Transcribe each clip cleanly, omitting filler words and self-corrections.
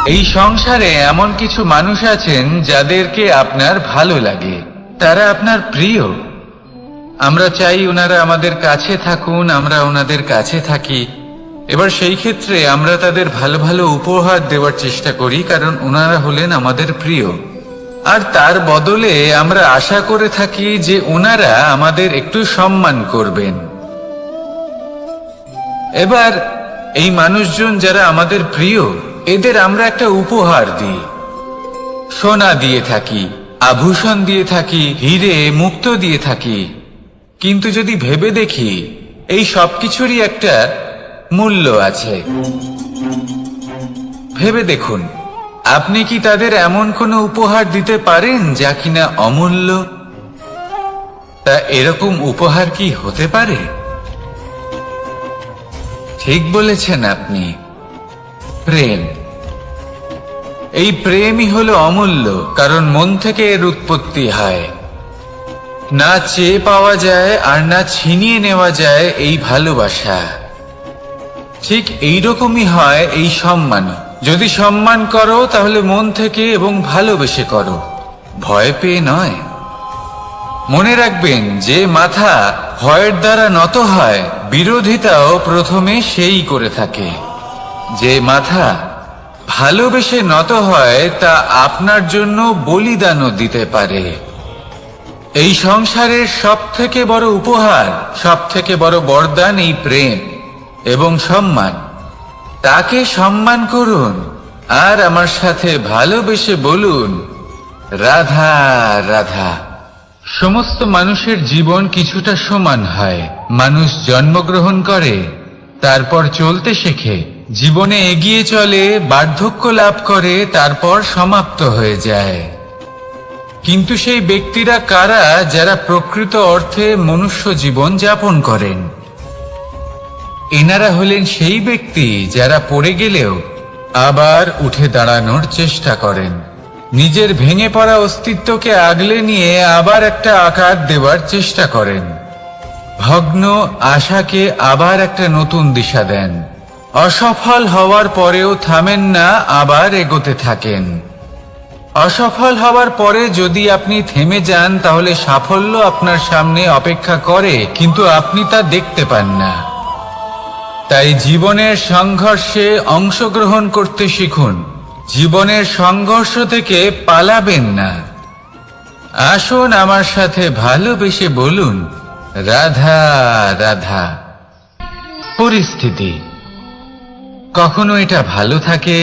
এই সংসারে এমন কিছু মানুষ আছেন যাদেরকে আপনার ভালো লাগে, তারা আপনার প্রিয়। আমরা চাই ওনারা আমাদের কাছে থাকুন, আমরা ওনাদের কাছে থাকি। এবার সেই ক্ষেত্রে আমরা তাদের ভালো ভালো উপহার দেওয়ার চেষ্টা করি, কারণ ওনারা হলেন আমাদের প্রিয়। আর তার বদলে আমরা আশা করে থাকি যে ওনারা আমাদের একটু সম্মান করবেন। এবার এই মানুষজন যারা আমাদের প্রিয়, এদের আমরা একটা উপহার দিই, সোনা দিয়ে থাকি, আভূষণ দিয়ে থাকি, হিরে মুক্তো দিয়ে থাকি। কিন্তু যদি ভেবে দেখি, এই সবকিছুরই একটা মূল্য আছে। ভেবে দেখুন, আপনি কি তাদের এমন কোনো উপহার দিতে পারেন যা কিনা অমূল্য? তা এরকম উপহার কি হতে পারে? ঠিক বলেছেন আপনি, প্রেম। এই প্রেমই হলো অমূল্য, কারণ মন থেকে এর উৎপত্তি হয়। না চেয়ে পাওয়া যায় আর না ছিনিয়ে নেওয়া যায় এই ভালোবাসা। ঠিক এইরকমই হয় এই সম্মান। যদি সম্মান করো তাহলে মন থেকে এবং ভালোবেসে করো, ভয় পেয়ে নয়। মনে রাখবেন, যে মাথা ভয়ের দ্বারা নত হয়, বিরোধিতাও প্রথমে সেই করে থাকে। যে মাথা ভালোবেসে নত হয়, তা আপনার জন্য বলিদানও দিতে পারে। এই সংসারের সব থেকে বড় উপহার, সব থেকে বড় বরদান এই প্রেম এবং সম্মান। তাকে সম্মান করুন আর আমার সাথে ভালোবেসে বলুন, রাধা রাধা। সমস্ত মানুষের জীবন কিছুটা সমান হয়। মানুষ জন্মগ্রহণ করে, তারপর চলতে শেখে, জীবনে এগিয়ে চলে, বার্ধক্য লাভ করে, তারপর সমাপ্ত হয়ে যায়। কিন্তু সেই ব্যক্তিরা কারা যারা প্রকৃত অর্থে মনুষ্য জীবন যাপন করেন? এনারা হলেন সেই ব্যক্তি যারা পড়ে গেলেও আবার উঠে দাঁড়ানোর চেষ্টা করেন, নিজের ভেঙে পড়া অস্তিত্বকে আগলে নিয়ে আবার একটা আকার দেওয়ার চেষ্টা করেন, ভগ্ন আশাকে আবার একটা নতুন দিশা দেন। অসফল হওয়ার পরেও থামেন না, আবার এগোতে থাকেন। অসফল হওয়ার পরে যদি আপনি থেমে যান, তাহলে সাফল্য আপনার সামনে অপেক্ষা করে, কিন্তু আপনি তা দেখতে পান না। তাই জীবনের সংঘর্ষে অংশগ্রহণ করতে শিখুন। জীবনের সংঘর্ষ থেকে পালাবেন না। আসুন আমার সাথে ভালোবেসে বলুন, রাধা রাধা। পরিস্থিতি কখনো এটা ভালো থাকে,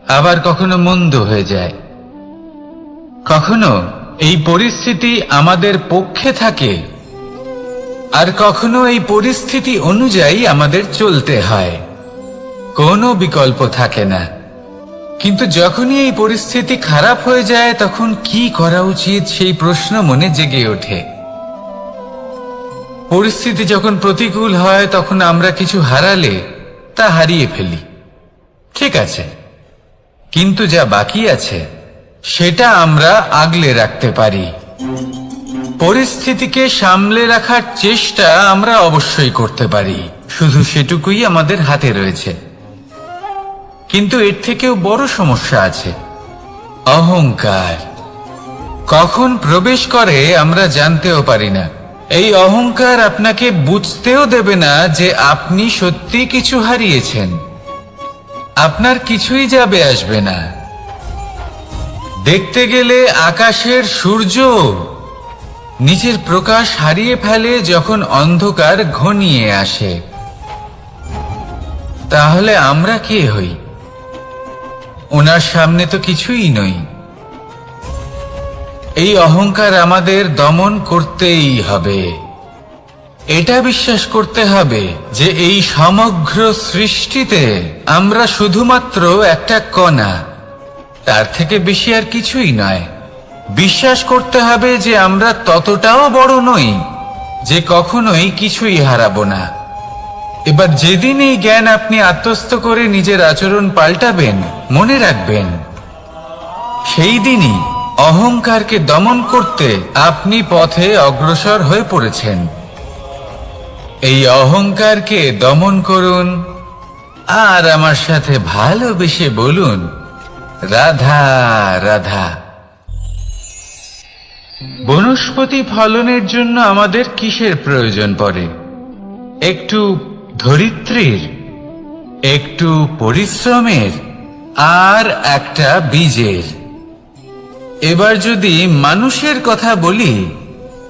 আবার কখনো মন্দ হয়ে যায়। কখনো এই পরিস্থিতি আমাদের পক্ষে থাকে, আর কখনো এই পরিস্থিতি অনুযায়ী আমাদের চলতে হয়। কোনো বিকল্প থাকে না। কিন্তু যখনই এই পরিস্থিতি খারাপ হয়ে যায়, তখন কি করা উচিত সেই প্রশ্ন মনে জেগে ওঠে। পরিস্থিতি যখন প্রতিকূল হয়, তখন আমরা কিছু হারালে তা হারিয়ে ফেলি, ঠিক আছে, কিন্তু যা বাকি আছে সেটা আমরা আগলে রাখতে পারি। পরিস্থিতিকে সামলে রাখার চেষ্টা আমরা অবশ্যই করতে পারি, শুধু সেটুকুই আমাদের হাতে রয়েছে। কিন্তু এর থেকেও বড় সমস্যা আছে, অহংকার। কখন প্রবেশ করে আমরা জানতেও পারি না। এই অহংকার আপনাকে বুঝতেও দেবে না যে আপনি সত্যি কিছু হারিয়েছেন। আপনার কিছুই যাবে আসবে না। দেখতে গেলে আকাশের সূর্য নিজের প্রকাশ হারিয়ে ফেলে যখন অন্ধকার ঘনিয়ে আসে। তাহলে আমরা কে হই? ওনার সামনে তো কিছুই নই। এই অহংকার আমাদের দমন করতেই হবে। এটা বিশ্বাস করতে হবে যে এই সমগ্র সৃষ্টিতে আমরা শুধুমাত্র একটা কণা, তার থেকে বেশি আর কিছুই নয়। বিশ্বাস করতে হবে যে আমরা ততটাও বড় নই যে কখনোই কিছুই হারাবো না। এবার যেদিন এই জ্ঞান আপনি আত্মস্থ করে নিজের আচরণ পাল্টাবেন, মনে রাখবেন সেই দিনই অহংকারকে দমন করতে আপনি পথে অগ্রসর হয়ে পড়েছেন। এই অহংকারকে দমন করুন, আর আমার সাথে ভালোবেসে বলুন, রাধা রাধা। বনস্পতি ফলনের জন্য আমাদের কিসের প্রয়োজন পড়ে? একটু ধরিত্রীর, একটু পরিশ্রমের, আর একটা বীজের। এবার যদি মানুষের কথা বলি,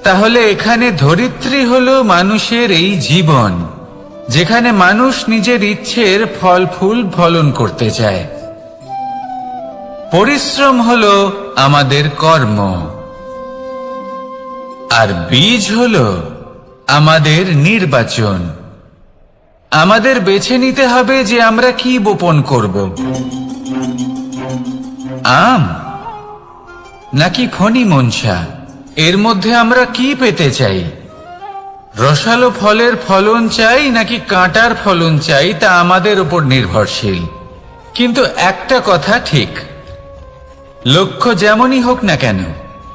তাহলে এখানে ধরিত্রী হলো মানুষের এই জীবন, যেখানে মানুষ নিজের ইচ্ছের ফল ফুল ফলন করতে চায়। পরিশ্রম হলো আমাদের কর্ম, আর বীজ হলো আমাদের নির্বাচন। আমাদের বেছে নিতে হবে যে আমরা কি বপন করব, আম নাকি ফণি মনসা। এর মধ্যে আমরা কি পেতে চাই? রসালো ফলের ফলন চাই নাকি কাঁটার ফলন চাই, তা আমাদের উপর নির্ভরশীল। কিন্তু একটা কথা ঠিক, লক্ষ্য যেমনই হোক না কেন,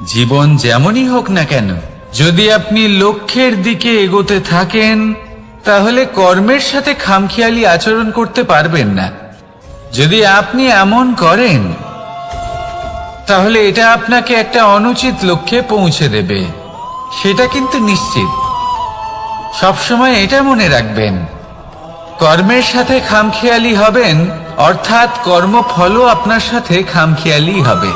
জীবন যেমনই হোক না কেন, যদি আপনি লক্ষ্যের দিকে এগোতে থাকেন, তাহলে কর্মের সাথে খামখেয়ালি আচরণ করতে পারবেন না। যদি আপনি এমন করেন, তাহলে এটা আপনাকে একটা অনুচিত লক্ষ্যে পৌঁছে দেবে, সেটা কিন্তু নিশ্চিত। সবসময় এটা মনে রাখবেন, কর্মের সাথে খামখেয়ালি হবেন, অর্থাৎ কর্মফলও আপনার সাথে খামখেয়ালি হবে।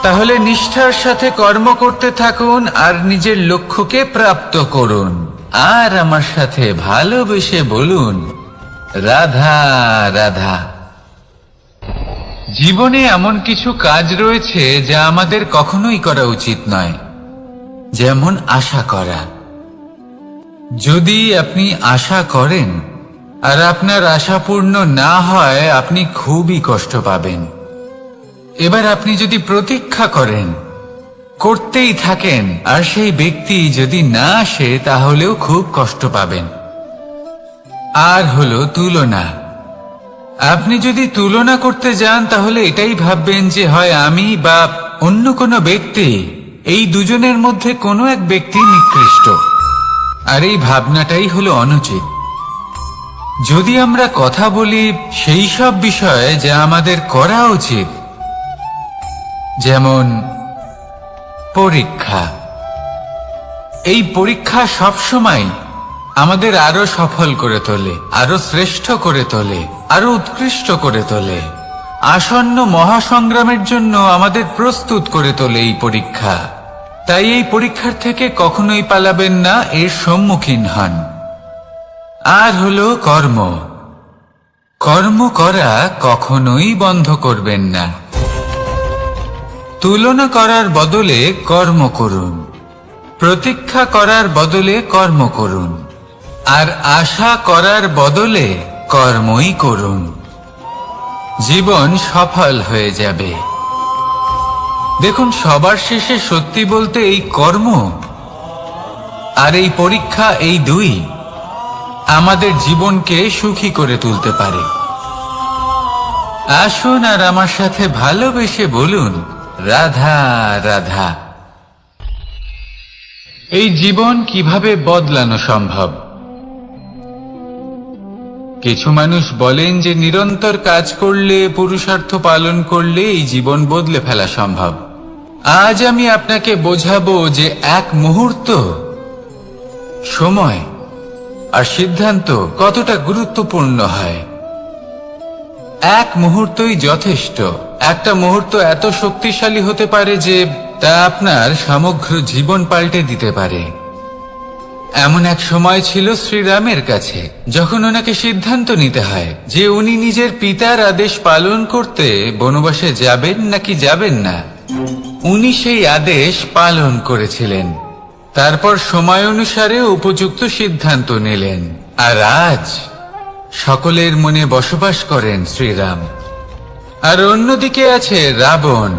তাহলে নিষ্ঠার সাথে কর্ম করতে থাকুন আর নিজের লক্ষ্যকে প্রাপ্ত করুন। আর আমার সাথে ভালোবেসে বলুন, রাধা রাধা। জীবনে এমন কিছু কাজ রয়েছে যা আমাদের কখনোই করা উচিত নয়, যেমন আশা করা। যদি আপনি আশা করেন আর আপনার আশা পূর্ণ না হয়, আপনি খুবই কষ্ট পাবেন। এবার আপনি যদি প্রতীক্ষা করেন, করতেই থাকেন, আর সেই ব্যক্তি যদি না আসে, তাহলেও খুব কষ্ট পাবেন। আর হলো তুলনা। আপনি যদি তুলনা করতে যান, তাহলে এটাই ভাববেন যে হয় আমি বা অন্য কোনো ব্যক্তি, এই দুজনের মধ্যে কোনো এক ব্যক্তি নিকৃষ্ট। আর এই ভাবনাটাই হলো অনুচিত। যদি আমরা কথা বলি সেই সব বিষয়ে যা আমাদের করা উচিত, যেমন পরীক্ষা। এই পরীক্ষা সবসময় আমাদের আরো সফল করে তোলে, আরো শ্রেষ্ঠ করে তোলে, আরো উৎকৃষ্ট করে তোলে। আসন্ন মহাসংগ্রামের জন্য আমাদের প্রস্তুত করে তোলে এই পরীক্ষা। তাই এই পরীক্ষার থেকে কখনোই পালাবেন না, এর সম্মুখীন হন। আর হলো কর্ম। কর্ম করা কখনোই বন্ধ করবেন না। তুলনা করার বদলে কর্ম করুন, প্রতীক্ষা করার বদলে কর্ম করুন, আর আশা করার বদলে কর্মই করুন। জীবন সফল হয়ে যাবে। দেখুন, সবার শেষে সত্যি বলতে এই কর্ম আর এই পরীক্ষা, এই দুই আমাদের জীবনকে সুখী করে তুলতে পারে। আসুন আর আমার সাথে ভালোবেসে বলুন, রাধা রাধা। এই জীবন কিভাবে বদলানো সম্ভব? কিছু মানুষ বলেন যে নিরন্তর কাজ করলে, পুরুষার্থ পালন করলে এই জীবন বদলে ফেলা সম্ভব। আজ আমি আপনাকে বোঝাবো যে এক মুহূর্ত, সময় আর সিদ্ধান্ত কতটা গুরুত্বপূর্ণ হয়। এক মুহূর্তই যথেষ্ট। একটা মুহূর্ত এত শক্তিশালী হতে পারে যে তা আপনার সমগ্র জীবন পাল্টে দিতে পারে। এমন এক সময় ছিল শ্রীরামের কাছে, যখন ওনাকে সিদ্ধান্ত নিতে হয় যে উনি নিজের পিতার আদেশ পালন করতে বনবাসে যাবেন নাকি যাবেন না। উনি সেই আদেশ পালন করেছিলেন। তারপর সময় অনুসারে উপযুক্ত সিদ্ধান্ত নিলেন। আর আজ সকলের মনে বসবাস করেন শ্রীরাম। আর অন্যদিকে আছে রাবণ।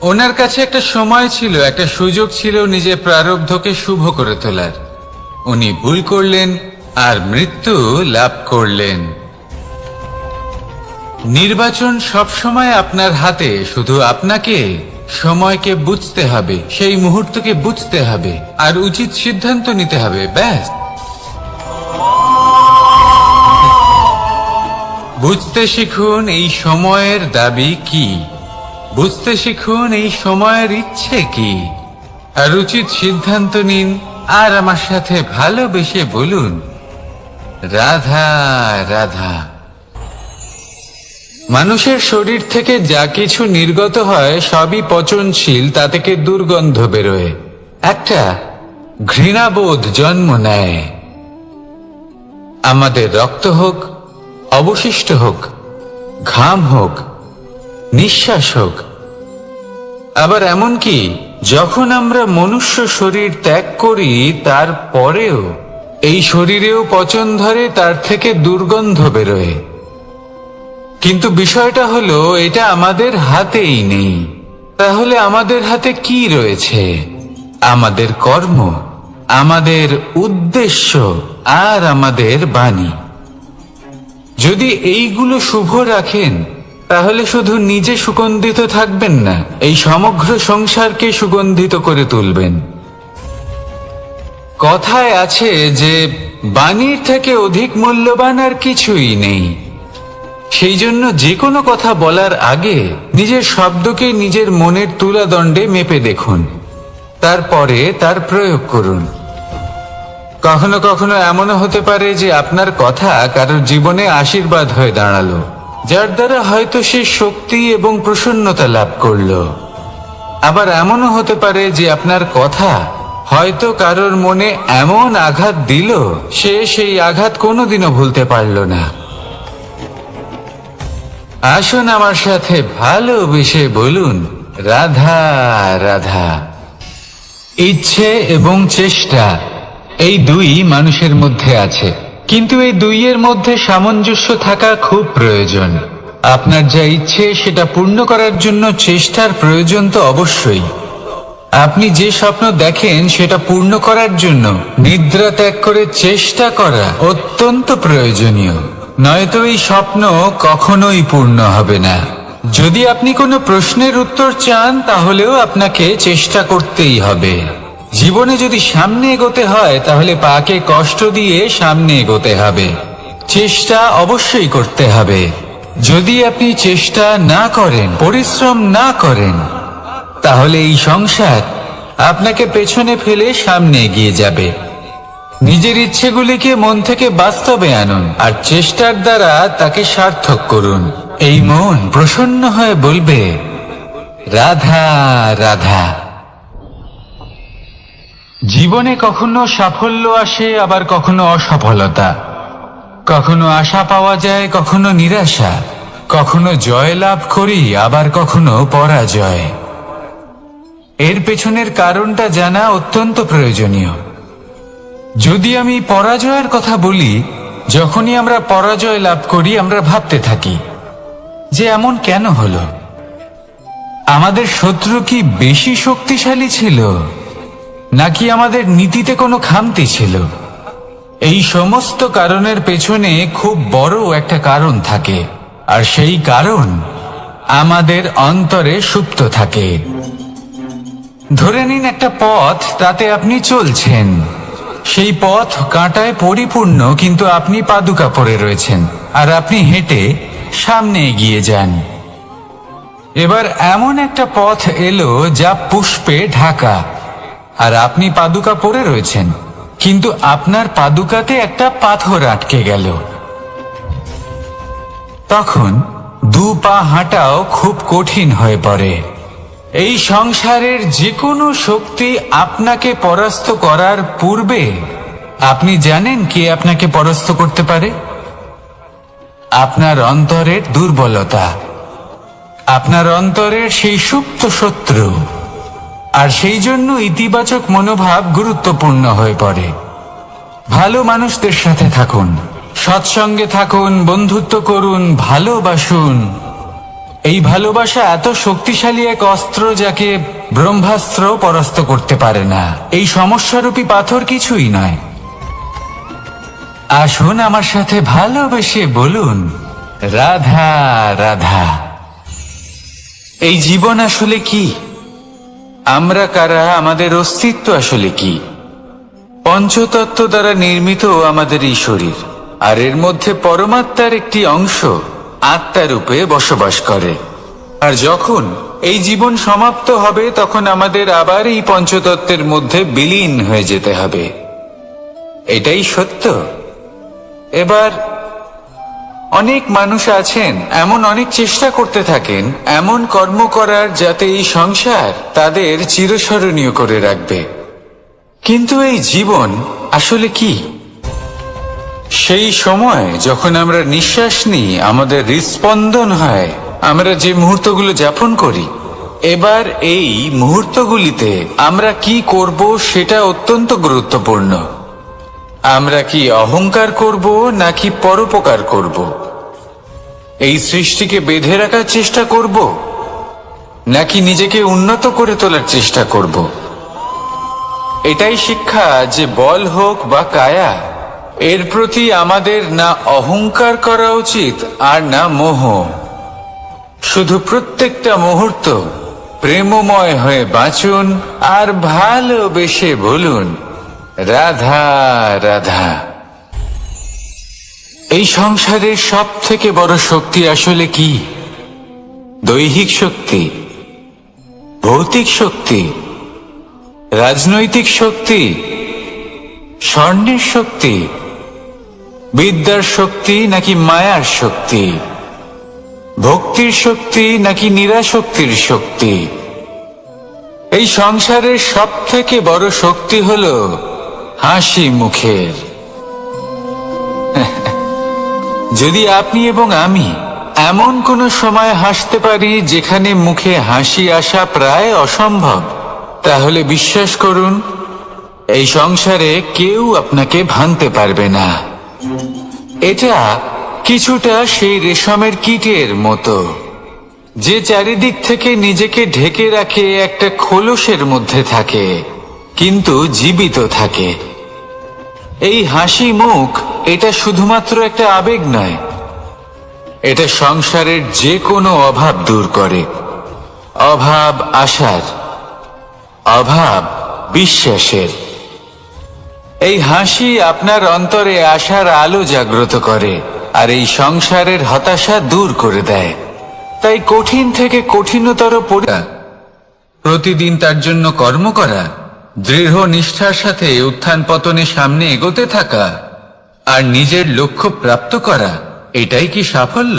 ওনার কাছে একটা সময় ছিল, একটা সুযোগ ছিল নিজের প্রারব্ধকে শুভ করে তোলার। উনি ভুল করলেন আর মৃত্যু লাভ করলেন। নির্বাচন সবসময় আপনার হাতে, শুধু আপনাকে সময়কে বুঝতে হবে, সেই মুহূর্তকে বুঝতে হবে আর উচিত সিদ্ধান্ত নিতে হবে, ব্যাস। বুঝতে শিখুন এই সময়ের দাবি কি, বুঝতে শিখুন এই সময়ের ইচ্ছে কি, আর উচিত সিদ্ধান্ত নিন। আর আমার সাথে ভালোবেসে বলুন, রাধা রাধা। মানুষের শরীর থেকে যা কিছু নির্গত হয় সবই পচনশীল, তা থেকে দুর্গন্ধ বেরোয়, একটা ঘৃণাবোধ জন্ম নেয়। আমাদের রক্ত হোক, অবশিষ্ট হোক, ঘাম হোক, নিঃশ্বাস হোক, আবার এমনকি যখন আমরা মনুষ্য শরীর ত্যাগ করি তারপরেও এই শরীরেও পচন ধরে, তার থেকে দুর্গন্ধ বেরোয়। কিন্তু বিষয়টা হলো এটা আমাদের হাতেই নেই। তাহলে আমাদের হাতে কি রয়েছে? আমাদের কর্ম, আমাদের উদ্দেশ্য আর আমাদের বাণী। যদি এইগুলো শুভ রাখেন তাহলে শুধু নিজে সুগন্ধিত থাকবেন না, এই সমগ্র সংসারকে সুগন্ধিত করে তুলবেন। কথায় আছে যে বাণীর থেকে অধিক মূল্যবান আর কিছুই নেই। সেই জন্য যে কোনো কথা বলার আগে নিজের শব্দকে নিজের মনের তুলাদণ্ডে মেপে দেখুন, তারপরে তার প্রয়োগ করুন। কখনো কখনো এমনও হতে পারে যে আপনার কথা কারোর জীবনে আশীর্বাদ হয়ে দাঁড়ালো, যার দ্বারা হয়তো সে শক্তি এবং প্রসন্নতা লাভ করলো। আবার এমনও হতে পারে যে আপনার কথা হয়তো কারোর মনে এমন আঘাত দিল, সে সেই আঘাত কোনোদিনও ভুলতে পারল না। আসুন আমার সাথে ভালোবেসে বলুন, রাধা রাধা। ইচ্ছে এবং চেষ্টা, এই দুই মানুষের মধ্যে আছে, কিন্তু এই দুইয়ের মধ্যে সামঞ্জস্য থাকা খুব প্রয়োজন। আপনার যা ইচ্ছে সেটা পূর্ণ করার জন্য চেষ্টার প্রয়োজন তো অবশ্যই। আপনি যে স্বপ্ন দেখেন সেটা পূর্ণ করার জন্য নিদ্রা ত্যাগ করে চেষ্টা করা অত্যন্ত প্রয়োজনীয়, নয়তো এই স্বপ্ন কখনোই পূর্ণ হবে না। যদি আপনি কোনো প্রশ্নের উত্তর চান তাহলেও আপনাকে চেষ্টা করতেই হবে। জীবনে যদি সামনে এগোতে হয় তাহলে পাকে কষ্ট দিয়ে সামনে এগোতে হবে, চেষ্টা অবশ্যই করতে হবে। যদি আপনি চেষ্টা না করেন, পরিশ্রম না করেন, তাহলে এই সংসার আপনাকে পেছনে ফেলে সামনে এগিয়ে যাবে। নিজের ইচ্ছেগুলিকে মন থেকে বাস্তবে আনুন আর চেষ্টার দ্বারা তাকে সার্থক করুন। এই মন প্রসন্ন হয়ে বলবে, রাধা রাধা। জীবনে কখনো সাফল্য আসে, আবার কখনো অসফলতা, কখনো আশা পাওয়া যায়, কখনো নিরাশা, কখনো জয় লাভ করি, আবার কখনো পরাজয়। এর পেছনের কারণটা জানা অত্যন্ত প্রয়োজনীয়। যদি আমি পরাজয়ের কথা বলি, যখনই আমরা পরাজয় লাভ করি আমরা ভাবতে থাকি যে এমন কেন হলো? আমাদের শত্রু কি বেশি শক্তিশালী ছিল, নাকি আমাদের নীতিতে কোনো খামতি ছিল? এই সমস্ত কারণের পেছনে খুব বড় একটা কারণ থাকে, আর সেই কারণ আমাদের অন্তরে সুপ্ত থাকে। ধরে নিন একটা পথ, তাতে আপনি চলছেন, সেই পথ কাঁটায় পরিপূর্ণ, কিন্তু আপনি পাদুকা পরে রয়েছেন আর আপনি হেঁটে সামনে এগিয়ে যান। এবার এমন একটা পথ এলো যা পুষ্পে ঢাকা, আর আপনি পাদুকা পরে রয়েছেন, কিন্তু আপনার পাদুকাতে একটা পাথর আটকে গেল। তখন দু পা হাঁটাও খুব কঠিন হয়ে পড়ে। এই সংসারের যে কোনো শক্তি আপনাকে পরাস্ত করার পূর্বে আপনি জানেন কে আপনাকে পরাস্ত করতে পারে? আপনার অন্তরের দুর্বলতা, আপনার অন্তরের সেই সুপ্ত শত্রু। আর সেই জন্য ইতিবাচক মনোভাব গুরুত্বপূর্ণ হয়ে পড়ে। ভালো মানুষদের সাথে থাকুন, সৎসঙ্গে থাকুন, বন্ধুত্ব করুন, ভালোবাসুন। এই ভালোবাসা এত শক্তিশালী এক অস্ত্র যাকে ব্রহ্মাস্ত্র পরাস্ত করতে পারে না। এই সমস্যারূপী পাথর কিছুই নয়। আসুন আমার সাথে ভালোবেসে বলুন, রাধা রাধা। এই জীবন আসলে কি? আমরা কারা? আমাদের অস্তিত্ব আসলে কি? পঞ্চতত্ত্ব দ্বারা নির্মিত আমাদের এই শরীর। আর এর মধ্যে পরমাত্মার একটি অংশ আত্মারূপে বসবাস করে। আর যখন এই জীবন সমাপ্ত হবে তখন আমাদের আবার এই পঞ্চতত্ত্বের মধ্যে বিলীন হয়ে যেতে হবে। এটাই সত্য। এবার অনেক মানুষ আছেন এমন অনেক চেষ্টা করতে থাকেন এমন কর্ম করার যাতে এই সংসার তাদের চিরস্মরণীয় করে রাখবে। কিন্তু এই জীবন আসলে কি? সেই সময় যখন আমরা নিঃশ্বাস নিই, আমাদের হৃৎস্পন্দন হয়, আমরা যে মুহূর্তগুলো যাপন করি, এবার এই মুহূর্তগুলিতে আমরা কি করব সেটা অত্যন্ত গুরুত্বপূর্ণ। আমরা কি অহংকার করব নাকি পরোপকার করব? এই সৃষ্টিকে বেঁধে রাখার চেষ্টা করব নাকি নিজেকে উন্নত করে তোলার চেষ্টা করব? এটাই শিক্ষা যে বল হোক বা কায়া, এর প্রতি আমাদের না অহংকার করা উচিত আর না মোহ। শুধু প্রত্যেকটা মুহূর্ত প্রেমময় হয়ে বাঁচুন আর ভালোবেসে বলুন রাধা রাধা। এই সংসারের সব থেকে বড় শক্তি আসলে কি? দৈহিক শক্তি, ভৌতিক শক্তি, রাজনৈতিক শক্তি, স্বর্ণের শক্তি, বিদ্যার শক্তি নাকি মায়ার শক্তি, ভক্তির শক্তি নাকি নিরাশক্তির শক্তি? এই সংসারের সব থেকে বড় শক্তি হলো হাসি মুখের। যদি আপনি এবং আমি এমন কোন সময় হাসতে পারি যেখানে মুখে হাসি আসা প্রায় অসম্ভব, তাহলে বিশ্বাস করুন এই সংসারে কেউ আপনাকে ভাঙতে পারবে না। এটা কিছুটা সেই রেশমের কীটের মতো যে চারিদিক থেকে নিজেকে ঢেকে রাখে একটা খোলসের মধ্যে থাকে কিন্তু জীবিত থাকে। এই হাসি মুখ এটা শুধুমাত্র একটা আবেগ নয়, এটা সংসারের যে কোনো অভাব দূর করে। অভাব আশার, অভাব বিশ্বাসের। এই হাসি আপনার অন্তরে আশার আলো জাগ্রত করে আর এই সংসারের হতাশা দূর করে দেয়। তাই কঠিন থেকে কঠিনতর প্রতিদিন তার জন্য কর্ম করা, দৃঢ় নিষ্ঠার সাথে উত্থান পতনে সামনে এগোতে থাকা আর নিজের লক্ষ্য প্রাপ্ত করা, এটাই কি সাফল্য?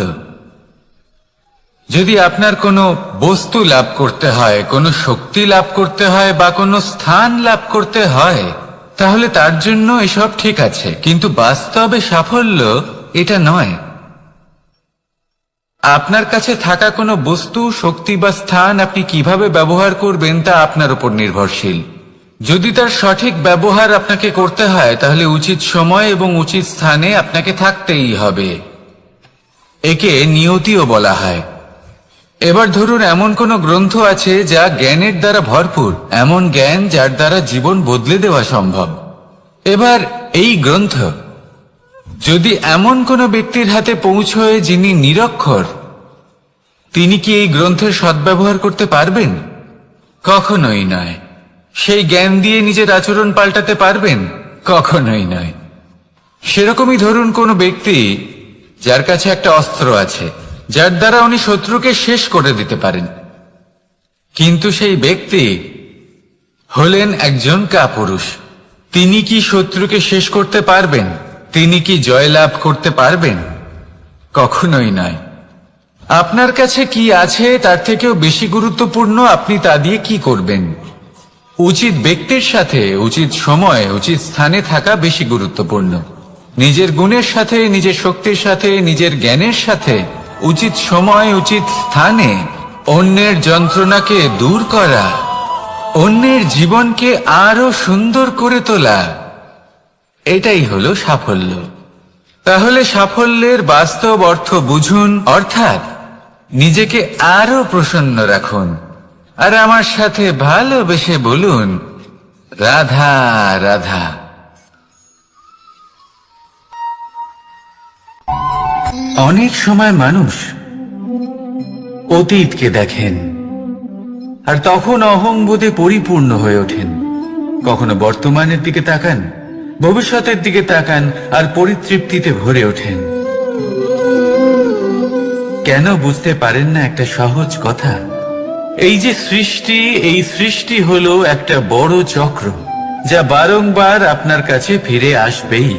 যদি আপনার কোনো বস্তু লাভ করতে হয়, কোনো শক্তি লাভ করতে হয় বা কোনো স্থান লাভ করতে হয়, তাহলে তার জন্য এসব ঠিক আছে, কিন্তু বাস্তবে সাফল্য এটা নয়। আপনার কাছে থাকা কোনো বস্তু, শক্তি বা স্থান আপনি কিভাবে ব্যবহার করবেন তা আপনার উপর নির্ভরশীল। যদি তার সঠিক ব্যবহার আপনাকে করতে হয় তাহলে উচিত সময় এবং উচিত স্থানে আপনাকে থাকতেই হবে। একে নিয়তিও বলা হয়। এবার ধরুন এমন কোন গ্রন্থ আছে যা জ্ঞানের দ্বারা ভরপুর, এমন জ্ঞান যার দ্বারা জীবন বদলে দেওয়া সম্ভব। এবার এই গ্রন্থ যদি এমন কোন ব্যক্তির হাতে পৌঁছয় যিনি নিরক্ষর, তিনি কি এই গ্রন্থের সদ্ব্যবহার করতে পারবেন? কখনোই নয়। সেই জ্ঞান দিয়ে নিজের আচরণ পাল্টাতে পারবেন? কখনোই নয়। সেরকমই ধরুন কোন ব্যক্তি যার কাছে একটা অস্ত্র আছে যার দ্বারা উনি শত্রুকে শেষ করে দিতে পারেন, কিন্তু সেই ব্যক্তি হলেন একজন কাপুরুষ। তিনি কি শত্রুকে শেষ করতে পারবেন? তিনি কি জয়লাভ করতে পারবেন? কখনোই নয়। আপনার কাছে কি আছে তার থেকেও বেশি গুরুত্বপূর্ণ আপনি তা দিয়ে কি করবেন। উচিত ব্যক্তির সাথে উচিত সময় উচিত স্থানে থাকা বেশি গুরুত্বপূর্ণ। নিজের গুণের সাথে, নিজের শক্তির সাথে, নিজের জ্ঞানের সাথে উচিত সময় উচিত স্থানে অন্যের যন্ত্রণাকে দূর করা, অন্যের জীবনকে আরো সুন্দর করে তোলা, এটাই হলো সাফল্য। তাহলে সাফল্যের বাস্তব অর্থ বুঝুন, অর্থাৎ নিজেকে আরো প্রসন্ন রাখুন আর আমার সাথে ভালোবেসে বলুন রাধা রাধা। অনেক সময় মানুষ অতীতকে দেখেন আর তখন অহংবোধে পরিপূর্ণ হয়ে ওঠেন। কখনো বর্তমানের দিকে তাকান ভবিষ্যতের দিকে তাকান আর পরিতৃপ্তিতে ভরে ওঠেন। কেন বুঝতে পারেন না একটা সহজ কথা? এই যে সৃষ্টি, এই সৃষ্টি হলো একটা বড় চক্র, যা বারংবার আপনার কাছে ফিরে আসবেই।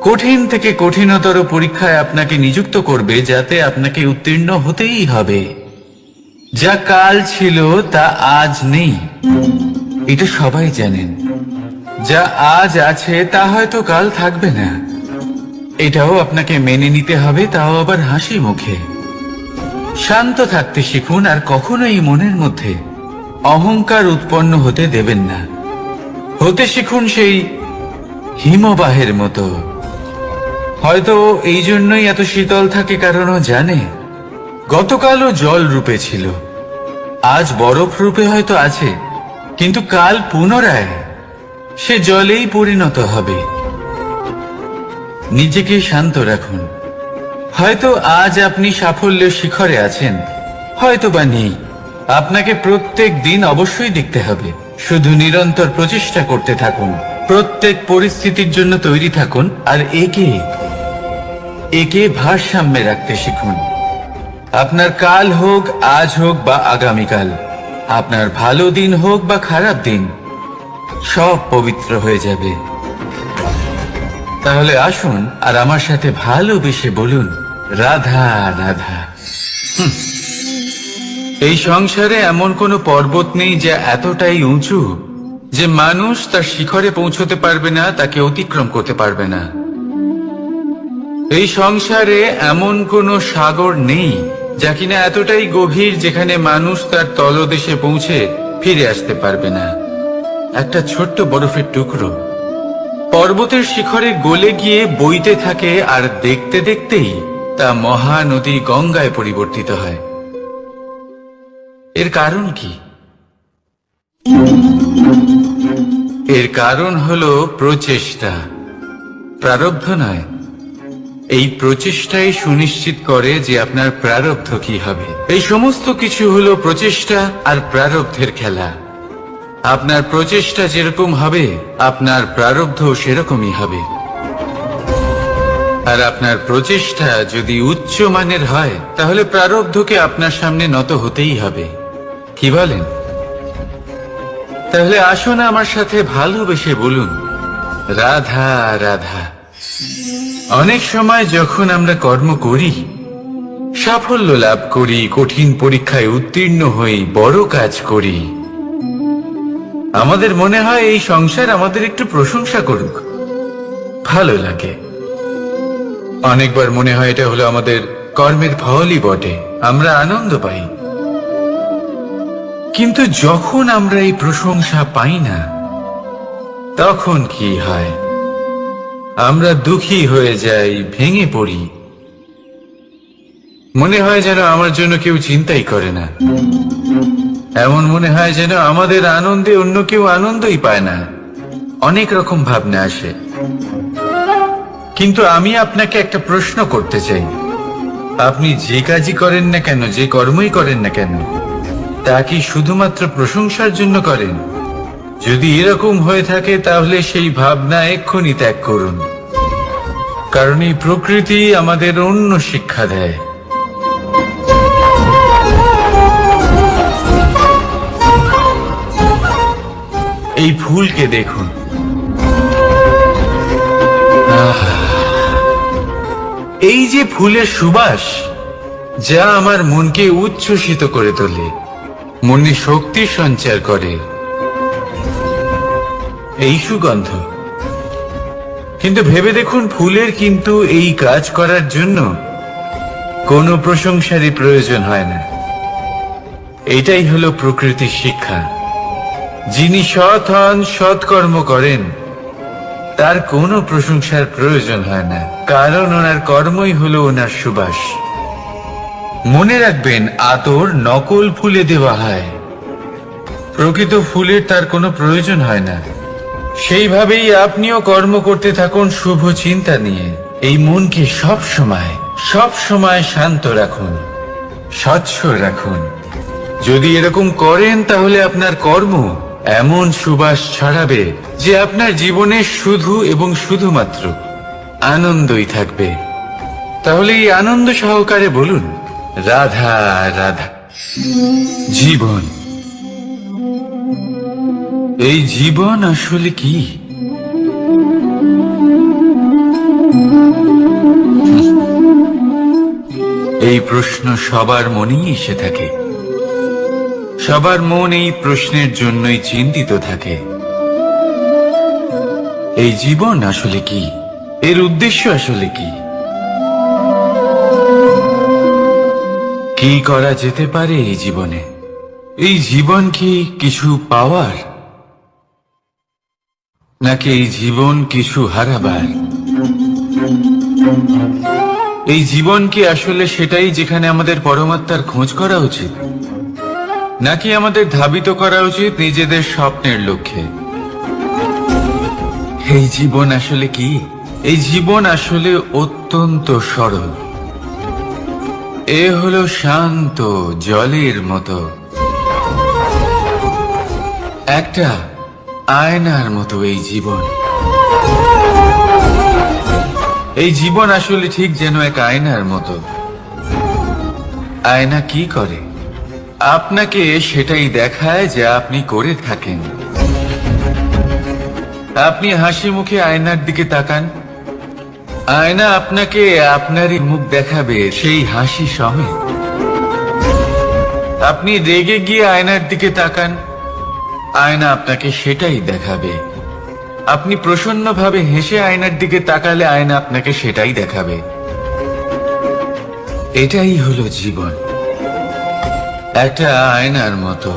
কঠিন থেকে কঠিনতর পরীক্ষায় আপনাকে নিযুক্ত করবে, যাতে আপনাকে উত্তীর্ণ হতেই হবে। যা কাল ছিল তা আজ নেই, এটা সবাই জানেন। যা আজ আছে তা হয়তো কাল থাকবে না, এটাও আপনাকে মেনে নিতে হবে, তাও আবার হাসি মুখে। শান্ত থাকতে শিখুন আর কখনোই মনের মধ্যে অহংকার উৎপন্ন হতে দেবেন না। হতে শিখুন সেই হিমবাহের মতো। হয়তো এই জন্যই এত শীতল থাকে, কারণ ও জানে গতকালও জল রূপে ছিল, আজ বরফ রূপে হয়তো আছে, কিন্তু কাল পুনরায় সে জলেই পরিণত হবে। নিজেকে শান্ত রাখুন। হয়তো আজ আপনি সাফল্যের শিখরে আছেন, হয়তো বা নেই। আপনাকে প্রত্যেক দিন অবশ্যই দেখতে হবে। শুধু নিরন্তর প্রচেষ্টা করতে থাকুন, প্রত্যেক পরিস্থিতির জন্য তৈরি থাকুন, আর একে ভারসাম্যে রাখতে শিখুন। আপনার কাল হোক, আজ হোক বা আগামীকাল, আপনার ভালো দিন হোক বা খারাপ দিন, সব পবিত্র হয়ে যাবে। তাহলে আসুন আর আমার সাথে ভালোবেসে বলুন, রাধা রাধা। এই সংসারে এমন কোনো পর্বত নেই যা এতটাই উঁচু যে মানুষ তার শিখরে পৌঁছতে পারবে না, তাকে অতিক্রম করতে পারবে না। এই সংসারে এমন কোনো সাগর নেই যা কিনা এতটাই গভীর যেখানে মানুষ তার তলদেশে পৌঁছে ফিরে আসতে পারবে না। একটা ছোট্ট বরফের টুকরো পর্বতের শিখরে গলে গিয়ে বইতে থাকে, আর দেখতে দেখতেই তা মহানদী গঙ্গায় পরিবর্তিত হয়। এর কারণ কি? এর কারণ হলো প্রচেষ্টা, প্রারব্ধ নয়। এই প্রচেষ্টাই সুনিশ্চিত করে যে আপনার প্রারব্ধ কি হবে। এই সমস্ত কিছু হলো প্রচেষ্টা আর প্রারব্ধের খেলা। আপনার প্রচেষ্টা যেরকম হবে, আপনার প্রারব্ধ সেরকমই হবে। আর আপনার প্রচেষ্টা যদি উচ্চ মানের হয়, তাহলে প্রারব্ধকে আপনার সামনে নত হতেই হবে। কি বলেন? তাহলে আসুন আমার সাথে ভালোবেসে বলুন, রাধা রাধা। অনেক সময় যখন আমরা কর্ম করি, সাফল্য লাভ করি, কঠিন পরীক্ষায় উত্তীর্ণ হই, বড় কাজ করি, আমাদের মনে হয় এই সংসার আমাদের একটু প্রশংসা করুক, ভালো লাগে। অনেকবার মনে হয় এটা হলো আমাদের কর্মের ফলই বটে, আমরা আনন্দ পাই। কিন্তু যখন আমরা এই প্রশংসা পাই না, তখন কি হয়? আমরা দুঃখী হয়ে যাই, ভেঙে পড়ি। মনে হয় যেন আমার জন্য কেউ চিন্তাই করে না। এমন মনে হয় যেন আমাদের আনন্দে অন্য কেউ আনন্দই পায় না। অনেক রকম ভাবনা আসে। কিন্তু আমি আপনাকে একটা প্রশ্ন করতে চাই। আপনি যে কাজই করেন না কেন, যে কর্মই করেন না কেন, তা কি শুধুমাত্র প্রশংসার জন্য করেন? যদি এরকম হয়ে থাকে, তাহলে সেই ভাবনা এক্ষুনি ত্যাগ করুন। কারণ এই প্রকৃতি আমাদের অন্য শিক্ষা দেয়। এই ফুলকে দেখুন, এই যে ফুলের সুবাস, যা আমার মনকে উচ্ছ্বসিত করে তোলে, মনে শক্তি সঞ্চার করে, এই সুগন্ধ। কিন্তু ভেবে দেখুন, ফুলের কিন্তু এই কাজ করার জন্য কোনো প্রশংসারই প্রয়োজন হয় না। এটাই হলো প্রকৃতির শিক্ষা। যিনি সৎ হন, সৎকর্ম করেন, তার কোনো প্রশংসার প্রয়োজন হয় না, কারণ ওনার কর্মই হলো ওনার সুবাস। মনে রাখবেন, আতর নকল ফুলে দেওয়া হয়, প্রকৃত ফুলের তার কোনো প্রয়োজন হয় না। সেইভাবেই আপনিও কর্ম করতে থাকুন শুভ চিন্তা নিয়ে। এই মনকে সব সময় শান্ত রাখুন, স্বচ্ছ রাখুন। যদি এরকম করেন, তাহলে আপনার কর্ম এমন সুবাস ছড়াবে যে আপনার জীবনে শুধু এবং শুধুমাত্র আনন্দই থাকবে। তাহলে এই আনন্দ সহকারে বলুন, রাধা রাধা। জীবন, এই জীবন আসলে কি? এই প্রশ্ন সবার মনেই এসে থাকে। সবার মন এই প্রশ্নের জন্যই চিন্তিত থাকে। এই জীবন আসলে কি? এর উদ্দেশ্য আসলে কি? কি করা যেতে পারে এই জীবনে? এই জীবন কি কিছু পাওয়ার, নাকি এই জীবন কিছু হারাবার? এই জীবন কি আসলে সেটাই যেখানে আমাদের পরমাত্মার খোঁজ করা উচিত, নাকি আমাদের ধাবিত করা উচিত নিজেদের স্বপ্নের লক্ষ্যে? এই জীবন আসলে কি? এই জীবন আসলে অত্যন্ত সরল। এ হলো শান্ত জলের মতো, একটা আয়নার মতো। এই জীবন, এই জীবন আসলে ঠিক যেন এক আয়নার মতো। আয়না কি করে? আপনাকে সেটাই দেখায় যা আপনি করে থাকেন। আপনি হাসি মুখে আয়নার দিকে তাকান, আয়না আপনাকে আপনারই মুখ দেখাবে সেই হাসি সমেত। আপনি রেগে গিয়ে আয়নার দিকে তাকান, আয়না আপনাকে সেটাই দেখাবে। আপনি প্রসন্নভাবে হেসে আয়নার দিকে তাকালে আয়না আপনাকে সেটাই দেখাবে। এটাই হলো জীবন, একটা আয়নার মতো।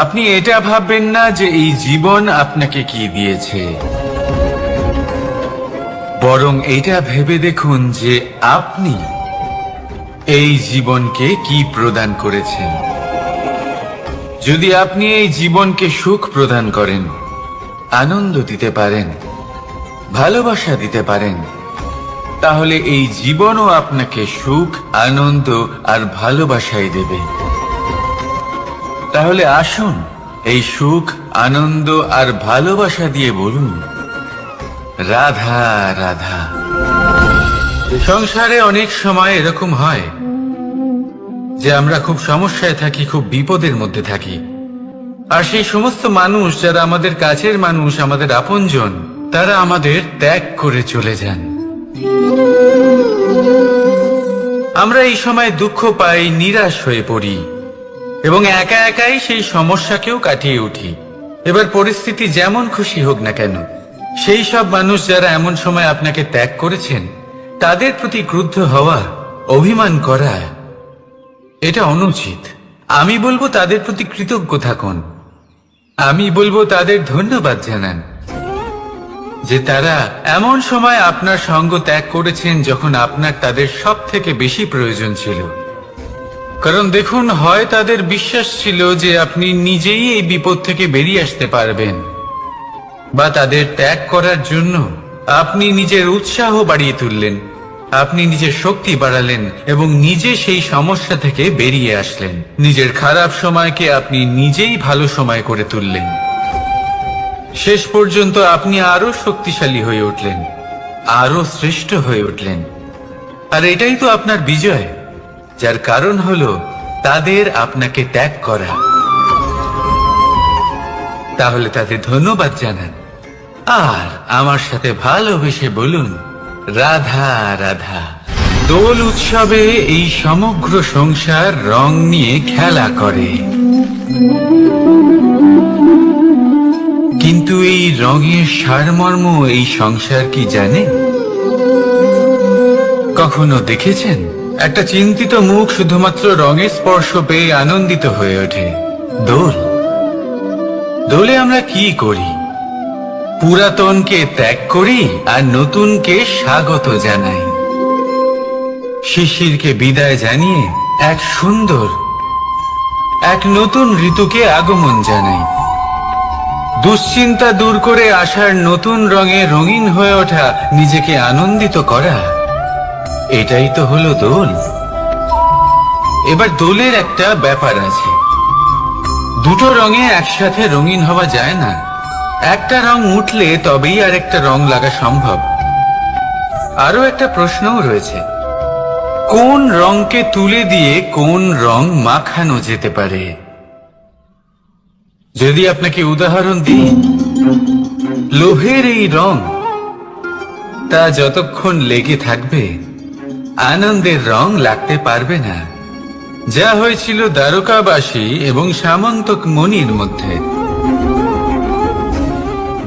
আপনি এটা ভাববেন না যে এই জীবন আপনাকে কি দিয়েছে, বরং এটা ভেবে দেখুন যে আপনি এই জীবনকে কি প্রদান করেছেন। যদি আপনি এই জীবনকে সুখ প্রদান করেন, আনন্দ দিতে পারেন, ভালোবাসা দিতে পারেন, তাহলে এই জীবনও আপনাকে সুখ, আনন্দ আর ভালোবাসাই দেবে। তাহলে আসুন এই সুখ, আনন্দ আর ভালোবাসা দিয়ে বলুন, রাধা রাধা। সংসারে অনেক সময় এরকম হয় যে আমরা খুব সমস্যায় থাকি, খুব বিপদের মধ্যে থাকি। আর সেই সমস্ত মানুষ যারা আমাদের কাছের মানুষ, আমাদের আপনজন, তারা আমাদের ত্যাগ করে চলে যান। আমরা এই সময় দুঃখ পাই, নিরাশ হয়ে পড়ি এবং একা একাই সেই সমস্যাকেও কাটিয়ে উঠি। এবার পরিস্থিতি যেমন খুশি হোক না কেন, সেই সব মানুষ যারা এমন সময় আপনাকে ত্যাগ করেছেন, তাদের প্রতি ক্রুদ্ধ হওয়া, অভিমান করা, এটা অনুচিত। আমি বলবো তাদের প্রতি কৃতজ্ঞ থাকুন। আমি বলবো তাদের ধন্যবাদ জানান যে তারা এমন সময় আপনার সঙ্গ ত্যাগ করেছেন যখন আপনার তাদের সব থেকে বেশি প্রয়োজন ছিল। কারণ দেখুন, হয় তাদের বিশ্বাস ছিল যে আপনি নিজেই এই বিপদ থেকে বেরিয়ে আসতে পারবেন, বা তাদের ত্যাগ করার জন্য আপনি নিজের উৎসাহ বাড়িয়ে তুললেন, আপনি নিজের শক্তি বাড়ালেন এবং নিজে সেই সমস্যা থেকে বেরিয়ে আসলেন। নিজের খারাপ সময়কে আপনি নিজেই ভালো সময় করে তুললেন। শেষ পর্যন্ত আপনি আরো শক্তিশালী হয়ে উঠলেন, আরো শ্রেষ্ঠ হয়ে উঠলেন। আর এটাই তো আপনার বিজয়, যার কারণ হলো তাদের আপনাকে ত্যাগ করা। তাহলে তাদের ধন্যবাদ জানান আর আমার সাথে ভালোবেসে বলুন, রাধা রাধা। দোল উৎসবে এই সমগ্র সংসার রং নিয়ে খেলা করে, কিন্তু এই রঙের সারমর্ম এই সংসার কি জানে? কখনো দেখেছেন একটা চিন্তিত মুখ শুধুমাত্র রঙের স্পর্শ পেয়ে আনন্দিত হয়ে ওঠে? দোলে আমরা কি করি? পুরাতনকে ত্যাগ করি আর নতুনকে স্বাগত জানাই। শিশিরকে বিদায় জানিয়ে এক সুন্দর, এক নতুন ঋতুকে আগমন জানাই। দুশ্চিন্তা দূর করে আসার নতুন রঙে রঙিন হয়ে ওঠা, নিজেকে আনন্দিত করা, এটাই তো হলো দোল। এবার দোলের একটা ব্যাপার আছে। দুটো রঙে একসাথে রঙিন হওয়া যায় না। একটা রং উঠলে তবেই আর একটা রং লাগা সম্ভব। আরো একটা প্রশ্নও রয়েছে, কোন রংকে তুলে দিয়ে কোন রং মাখানো যেতে পারে? যদি আপনাকে উদাহরণ দিই, লোহের এই রং, তা যতক্ষণ লেগে থাকবে আনন্দের রং লাগতে পারবে না, যা হয়েছিল দ্বারকাবাসী এবং সামন্তক মণির মধ্যে।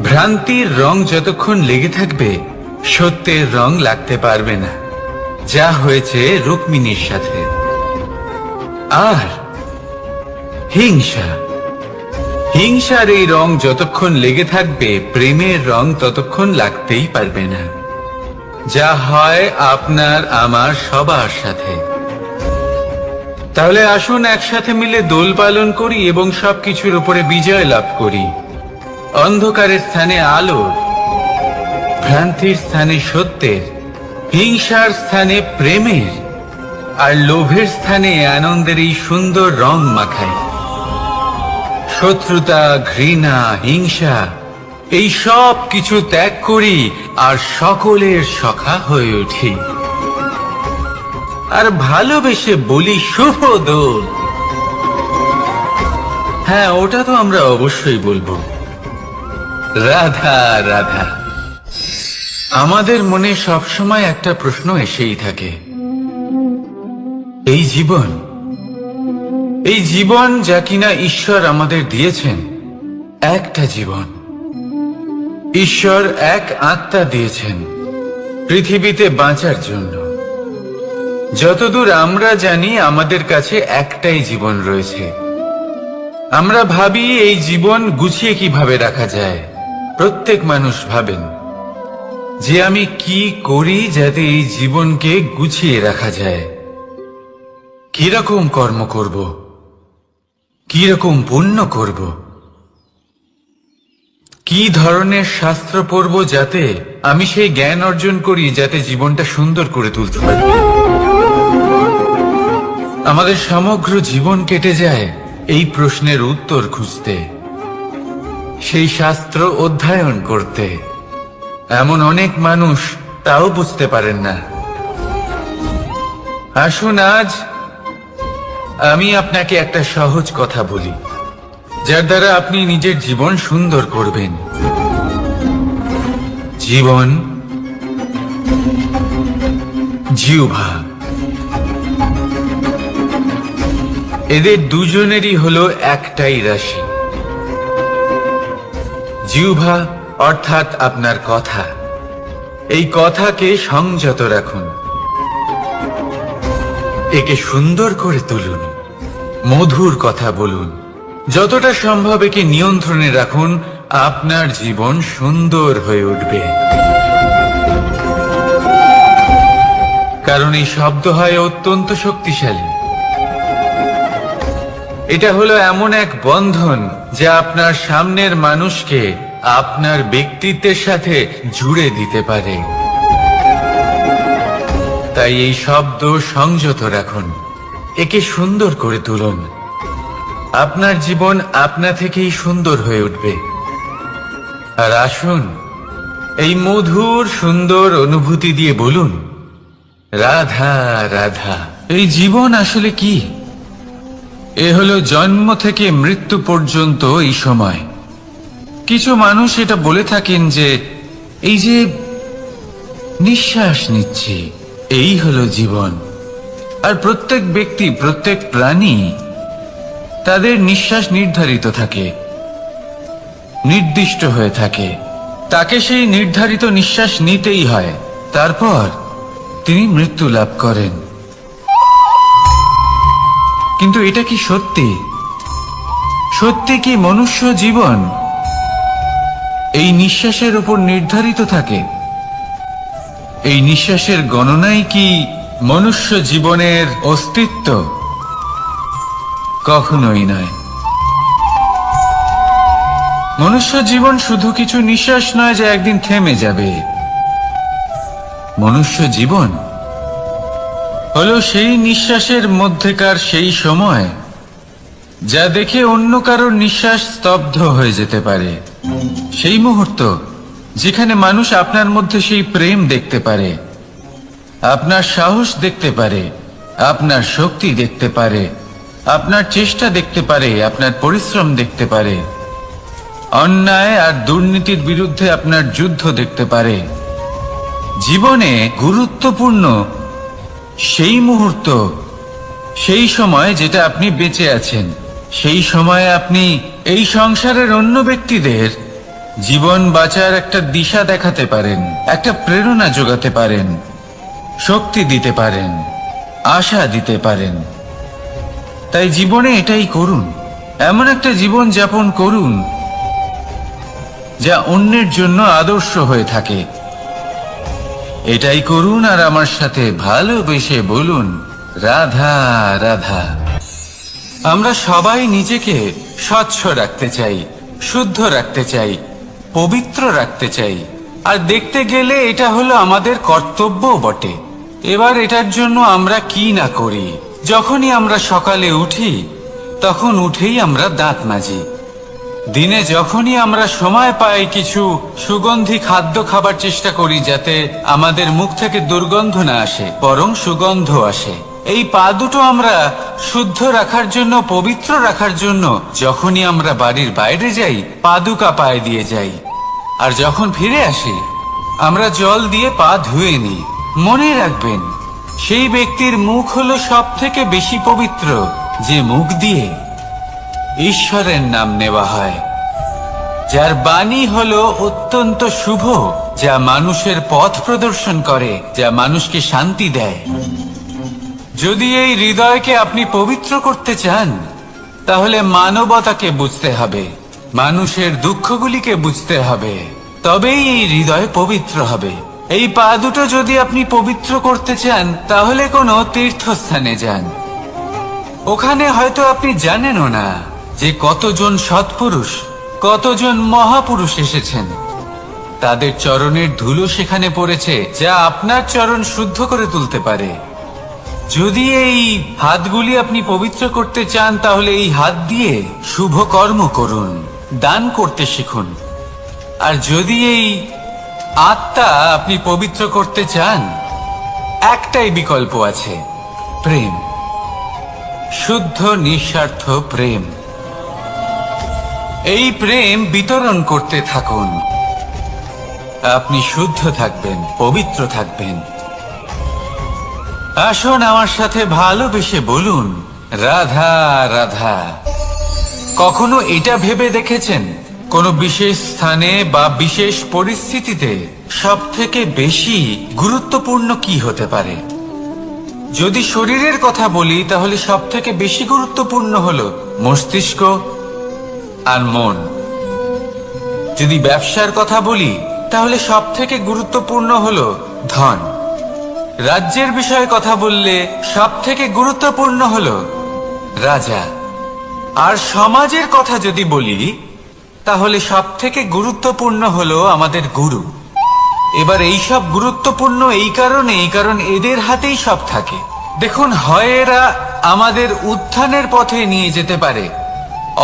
ভ্রান্তির রং যতক্ষণ লেগে থাকবে সত্যের রং লাগতে পারবে না, যা হয়েছে রুক্মিণীর সাথে। আর হিংসার এই রং যতক্ষণ লেগে থাকবে প্রেমের রং ততক্ষণ লাগতেই পারবে না, যা হয় আপনার আমার সবার সাথে। তাহলে আসুন একসাথে মিলে দোল পালন করি এবং সবকিছুর উপরে বিজয় লাভ করি। অন্ধকারের স্থানে আলোর, ভ্রান্তির স্থানে সত্যের, হিংসার স্থানে প্রেমের, আর লোভের স্থানে আনন্দের এই সুন্দর রং মাখাই। শত্রুতা, ঘৃণা, হিংসা এই সব কিছু ত্যাগ করি আর সকলের সখা হয়ে উঠি, আর ভালোবেসে বলি শুভ দোল। হ্যাঁ, ওটা তো আমরা অবশ্যই বলবো, রাধা রাধা। আমাদের মনে সবসময় একটা প্রশ্ন এসেই থাকে, এই জীবন যা কিনা ঈশ্বর আমাদের দিয়েছেন, একটা জীবন, ঈশ্বর এক আত্মা দিয়েছেন পৃথিবীতে বাঁচার জন্য। যতদূর আমরা জানি আমাদের কাছে একটাই জীবন রয়েছে। আমরা ভাবি এই জীবন গুছিয়ে কিভাবে রাখা যায়। প্রত্যেক মানুষ ভাবেন যে আমি কি করি যাতে এই জীবনকে গুছিয়ে রাখা যায়, কিরকম কর্ম করব, কিরকম পুণ্য করব, কি ধরনের শাস্ত্র পড়ব যাতে আমি সেই জ্ঞান অর্জন করি যাতে জীবনটা সুন্দর করে তুলতে পারি। আমাদের সমগ্র জীবন কেটে যায় এই প্রশ্নের উত্তর খুঁজতে, সেই শাস্ত্র অধ্যয়ন করতে। এমন অনেক মানুষ তাও বুঝতে পারেন না। আসুন আজ আমি আপনাকে একটা সহজ কথা বলি, যার দ্বারা আপনি নিজের জীবন সুন্দর করবেন। জীবন, জিহ্বা, এদের দুজনেরই হলো একটাই রাশি। জিহ্বা অর্থাৎ আপনার কথা, এই কথাকে সংযত রাখুন, একে সুন্দর করে তুলুন, মধুর কথা বলুন, যতটা সম্ভব একে নিয়ন্ত্রণে রাখুন। আপনার জীবন সুন্দর হয়ে উঠবে, কারণ এই শব্দ হয় অত্যন্ত শক্তিশালী। এটা হলো এমন এক বন্ধন যা আপনার সামনের মানুষকে আপনার ব্যক্তিত্বের সাথে জুড়ে দিতে পারে। তাই এই শব্দ সংযত রাখুন, একে সুন্দর করে তুলুন। আপনার জীবন আপনা থেকেই সুন্দর হয়ে উঠবে। আর আসুন এই মধুর সুন্দর অনুভূতি দিয়ে বলুন, রাধা রাধা। এই জীবন আসলে কি? এ হলো জন্ম থেকে মৃত্যু পর্যন্ত এই সময়। কিছু মানুষ এটা বলে থাকেন যে এই যে নিঃশ্বাস নিচ্ছি, এই হলো জীবন। আর প্রত্যেক ব্যক্তি, প্রত্যেক প্রাণী, তাদের নিঃশ্বাস নির্ধারিত থাকে, নির্দিষ্ট হয়ে থাকে। তাকে সেই নির্ধারিত নিঃশ্বাস নিতেই হয়, তারপর তিনি মৃত্যু লাভ করেন। কিন্তু এটা কি সত্যি? সত্যি কি মনুষ্য জীবন এই নিঃশ্বাসের উপর নির্ধারিত থাকে? এই নিঃশ্বাসের গণনাই কি মনুষ্য জীবনের অস্তিত্ব? কখনোই নয়। মনুষ্য জীবন শুধু কিছু নিঃশ্বাস নয় যে একদিন থেমে যাবে। মনুষ্য জীবন হলো সেই নিঃশ্বাসের মধ্যেকার সেই সময় যা দেখে অন্য কারোর নিঃশ্বাস স্তব্ধ হয়ে যেতে পারে। সেই মুহূর্ত যেখানে মানুষ আপনার মধ্যে সেই প্রেম দেখতে পারে, আপনার সাহস দেখতে পারে, আপনার শক্তি দেখতে পারে, আপনার চেষ্টা দেখতে পারে, আপনার পরিশ্রম দেখতে পারে, অন্যায় আর দুর্নীতির বিরুদ্ধে আপনার যুদ্ধ দেখতে পারে। জীবনে গুরুত্বপূর্ণ সেই মুহূর্ত, সেই সময় যেটা আপনি বেঁচে আছেন, সেই সময়ে আপনি এই সংসারের অন্য ব্যক্তিদের জীবন বাঁচার একটা দিশা দেখাতে পারেন, একটা প্রেরণা যোগাতে পারেন, শক্তি দিতে পারেন, আশা দিতে পারেন। তাই জীবনে এটাই করুন, এমন একটা জীবন যাপন করুন যা অন্যের জন্য আদর্শ হয়ে থাকে। এটাই করুন আর আমার সাথে ভালোবেসে বলুন, রাধা রাধা। আমরা সবাই নিজেকে স্বচ্ছ রাখতে চাই, শুদ্ধ রাখতে চাই, পবিত্র রাখতে চাই। আর দেখতে গেলে এটা হলো আমাদের কর্তব্যও বটে। এবার এটার জন্য আমরা কি না করি। যখনই আমরা সকালে উঠি, তখন উঠেই আমরা দাঁত মাজি। দিনে যখনই আমরা সময় পাই, কিছু সুগন্ধি খাদ্য খাবার চেষ্টা করি, যাতে আমাদের মুখ থেকে দুর্গন্ধ না আসে, বরং সুগন্ধ আসে। এই পা দুটো আমরা শুদ্ধ রাখার জন্য, পবিত্র রাখার জন্য যখনই আমরা বাড়ির বাইরে যাই, পাদুকা পায়ে দিয়ে যাই। আর যখন ফিরে আসি, আমরা জল দিয়ে পা ধুয়ে নিই। মনে রাখবেন, সেই ব্যক্তির মুখ হলো সব থেকে বেশি পবিত্র, যে মুখ দিয়ে ঈশ্বরের নাম নেওয়া হয়, যার বাণী হলো অত্যন্ত শুভ, যা মানুষের পথ প্রদর্শন করে, যা মানুষকে শান্তি দেয়। যদি এই হৃদয়কে আপনি পবিত্র করতে চান, তাহলে মানবতাকে বুঝতে হবে, মানুষের দুঃখগুলিকে বুঝতে হবে, তবেই এই হৃদয় পবিত্র হবে। এই পা দুটো যদি আপনি পবিত্র করতে চান, তাহলে কোনো তীর্থস্থানে যান। ওখানে হয়তো আপনি জানেনও না যে কতজন সৎপুরুষ, কতজন মহাপুরুষ এসেছেন। তাদের চরণের ধুলো সেখানে পড়েছে, যা আপনার চরণ শুদ্ধ করে তুলতে পারে। যদি এই হাতগুলি আপনি পবিত্র করতে চান, তাহলে এই হাত দিয়ে শুভ কর্ম করুন, দান করতে শিখুন। আর যদি এই আত্মা আপনি পবিত্র করতে চান, একটাই বিকল্প আছে, প্রেম, শুদ্ধ নিঃস্বার্থ প্রেম। এই প্রেম বিতরণ করতে থাকুন। আপনি শুদ্ধ থাকবেন, পবিত্র থাকবেন। আসুন আমার সাথে ভালোবেসে বলুন, রাধা রাধা। কখনো এটা ভেবে দেখেছেন, কোনো বিশেষ স্থানে বা বিশেষ পরিস্থিতিতে সব থেকে বেশি গুরুত্বপূর্ণ কি হতে পারে? যদি শরীরের কথা বলি, তাহলে সব থেকে বেশি গুরুত্বপূর্ণ হলো মস্তিষ্ক আর মন। যদি ব্যবসার কথা বলি, তাহলে সব থেকে গুরুত্বপূর্ণ হলো ধন। রাজ্যের বিষয়ে কথা বললে সব থেকে গুরুত্বপূর্ণ হলো রাজা। আর সমাজের কথা যদি বলি, তাহলে সব থেকে গুরুত্বপূর্ণ হলো আমাদের গুরু। এবার এই সব গুরুত্বপূর্ণ এই কারণ এদের হাতেই সব থাকে। দেখুন, হয় এরা আমাদের উত্থানের পথে নিয়ে যেতে পারে,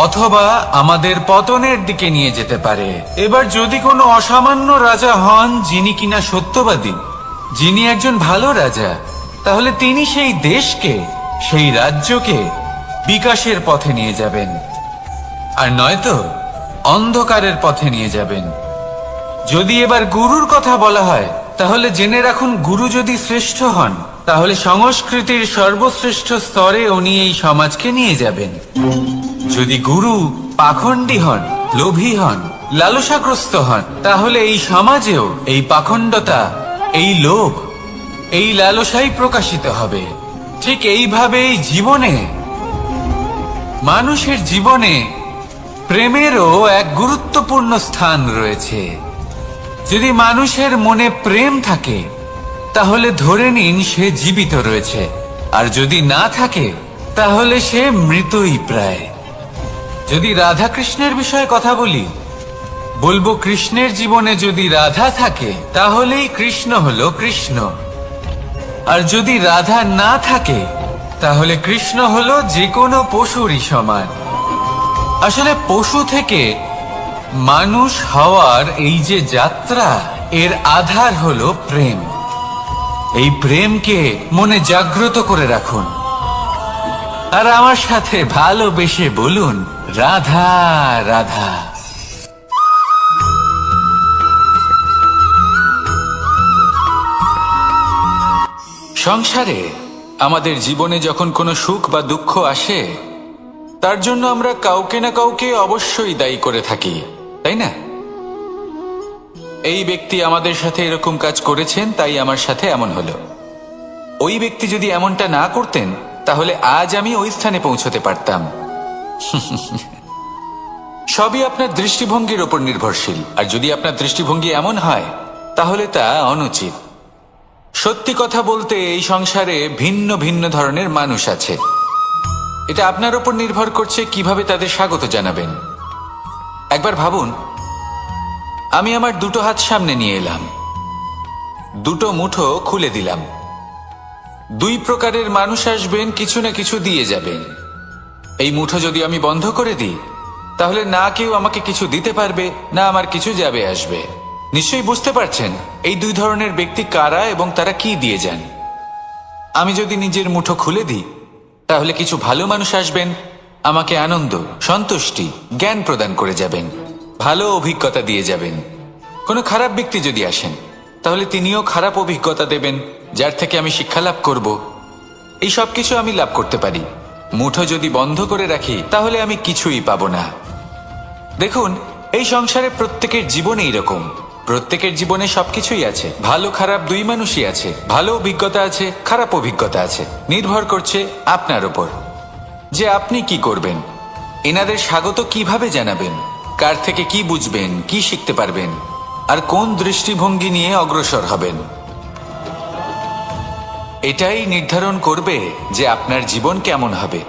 অথবা আমাদের পতনের দিকে নিয়ে যেতে পারে। এবার যদি কোনো অসামান্য রাজা হন, যিনি কিনা সত্যবাদী, যিনি একজন ভালো রাজা, তাহলে তিনি সেই দেশকে, সেই রাজ্যকে বিকাশের পথে নিয়ে যাবেন, আর নয়তো অন্ধকারের পথে নিয়ে যাবেন। যদি এবার গুরুর কথা বলা হয়, তাহলে জেনে রাখুন, গুরু যদি শ্রেষ্ঠ হন, তাহলে সংস্কৃতির সর্বশ্রেষ্ঠ স্তরে উনি এই সমাজকে নিয়ে যাবেন। যদি গুরু পাখণ্ডী হন, লোভী হন, লালসাগ্রস্ত হন, তাহলে এই সমাজেও এই পাখণ্ডতা, এই লোভ, এই লালসাই প্রকাশিত হবে। ঠিক এইভাবেই জীবনে, মানুষের জীবনে প্রেমেরও এক গুরুত্বপূর্ণ স্থান রয়েছে। যদি মানুষের মনে প্রেম থাকে, তাহলে ধরে নিন সে জীবিত রয়েছে, আর যদি না থাকে, তাহলে সে মৃতই প্রায়। যদি রাধা কৃষ্ণের বিষয়ে কথা বলি, বলবো কৃষ্ণের জীবনে যদি রাধা থাকে, তাহলেই কৃষ্ণ হলো কৃষ্ণ। আর যদি রাধা না থাকে, তাহলে কৃষ্ণ হলো যে কোনো পশুরই সমান। আসলে পশু থেকে মানুষ হওয়ার এই যে যাত্রা, এর আধার হলো প্রেম। এই প্রেমকে মনে জাগ্রত করে রাখুন আর আমার সাথে ভালোবেসে বলুন, রাধা রাধা। সংসারে আমাদের জীবনে যখন কোনো সুখ বা দুঃখ আসে, তার জন্য আমরা কাউকে না কাউকে অবশ্যই দায়ী করে থাকি, তাই না? এই ব্যক্তি আমাদের সাথে এরকম কাজ করেছেন, তাই আমার সাথে এমন হলো। ওই ব্যক্তি যদি এমনটা না করতেন, তাহলে আজ আমি ওই স্থানে পৌঁছতে পারতাম। সবই আপনার দৃষ্টিভঙ্গির ওপর নির্ভরশীল, আর যদি আপনার দৃষ্টিভঙ্গি এমন হয়, তাহলে তা অনুচিত। সত্যি কথা বলতে, এই সংসারে ভিন্ন ভিন্ন ধরনের মানুষ আছে। এটা আপনার ওপর নির্ভর করছে কিভাবে তাদের স্বাগত জানাবেন। একবার ভাবুন, আমি আমার দুটো হাত সামনে নিয়ে এলাম, দুটো মুঠো খুলে দিলাম। দুই প্রকারের মানুষ আসবেন, কিছু না কিছু দিয়ে যাবেন। এই মুঠো যদি আমি বন্ধ করে দিই, তাহলে না কেউ আমাকে কিছু দিতে পারবে, না আমার কিছু যাবে আসবে। নিশ্চয়ই বুঝতে পারছেন এই দুই ধরনের ব্যক্তি কারা এবং তারা কি দিয়ে যান। আমি যদি নিজের মুঠো খুলে দিই, তাহলে কিছু ভালো মানুষ আসবেন, আমাকে আনন্দ, সন্তুষ্টি, জ্ঞান প্রদান করে যাবেন, ভালো অভিজ্ঞতা দিয়ে যাবেন। কোনো খারাপ ব্যক্তি যদি আসেন, তাহলে তিনিও খারাপ অভিজ্ঞতা দেবেন, যার থেকে আমি শিক্ষা লাভ করব। এই সব কিছু আমি লাভ করতে পারি। মুঠো যদি বন্ধ করে রাখি, তাহলে আমি কিছুই পাবো না। দেখুন, এই সংসারে প্রত্যেকের জীবনে এইরকম। প্রত্যেকের জীবনে সবকিছুই আছে, ভালো খারাপ দুই মানুষই আছে। ভালো অভিজ্ঞতা আছে, খারাপ অভিজ্ঞতা আছে। নির্ভর করছে আপনার উপর যে আপনি কি করবেন, এনাদের স্বাগত কিভাবে জানাবেন, কার থেকে কি বুঝবেন, কি শিখতে পারবেন, আর কোন দৃষ্টিভঙ্গি নিয়ে অগ্রসর হবেন। এটাই নির্ধারণ করবে যে আপনার জীবন কেমন হবে।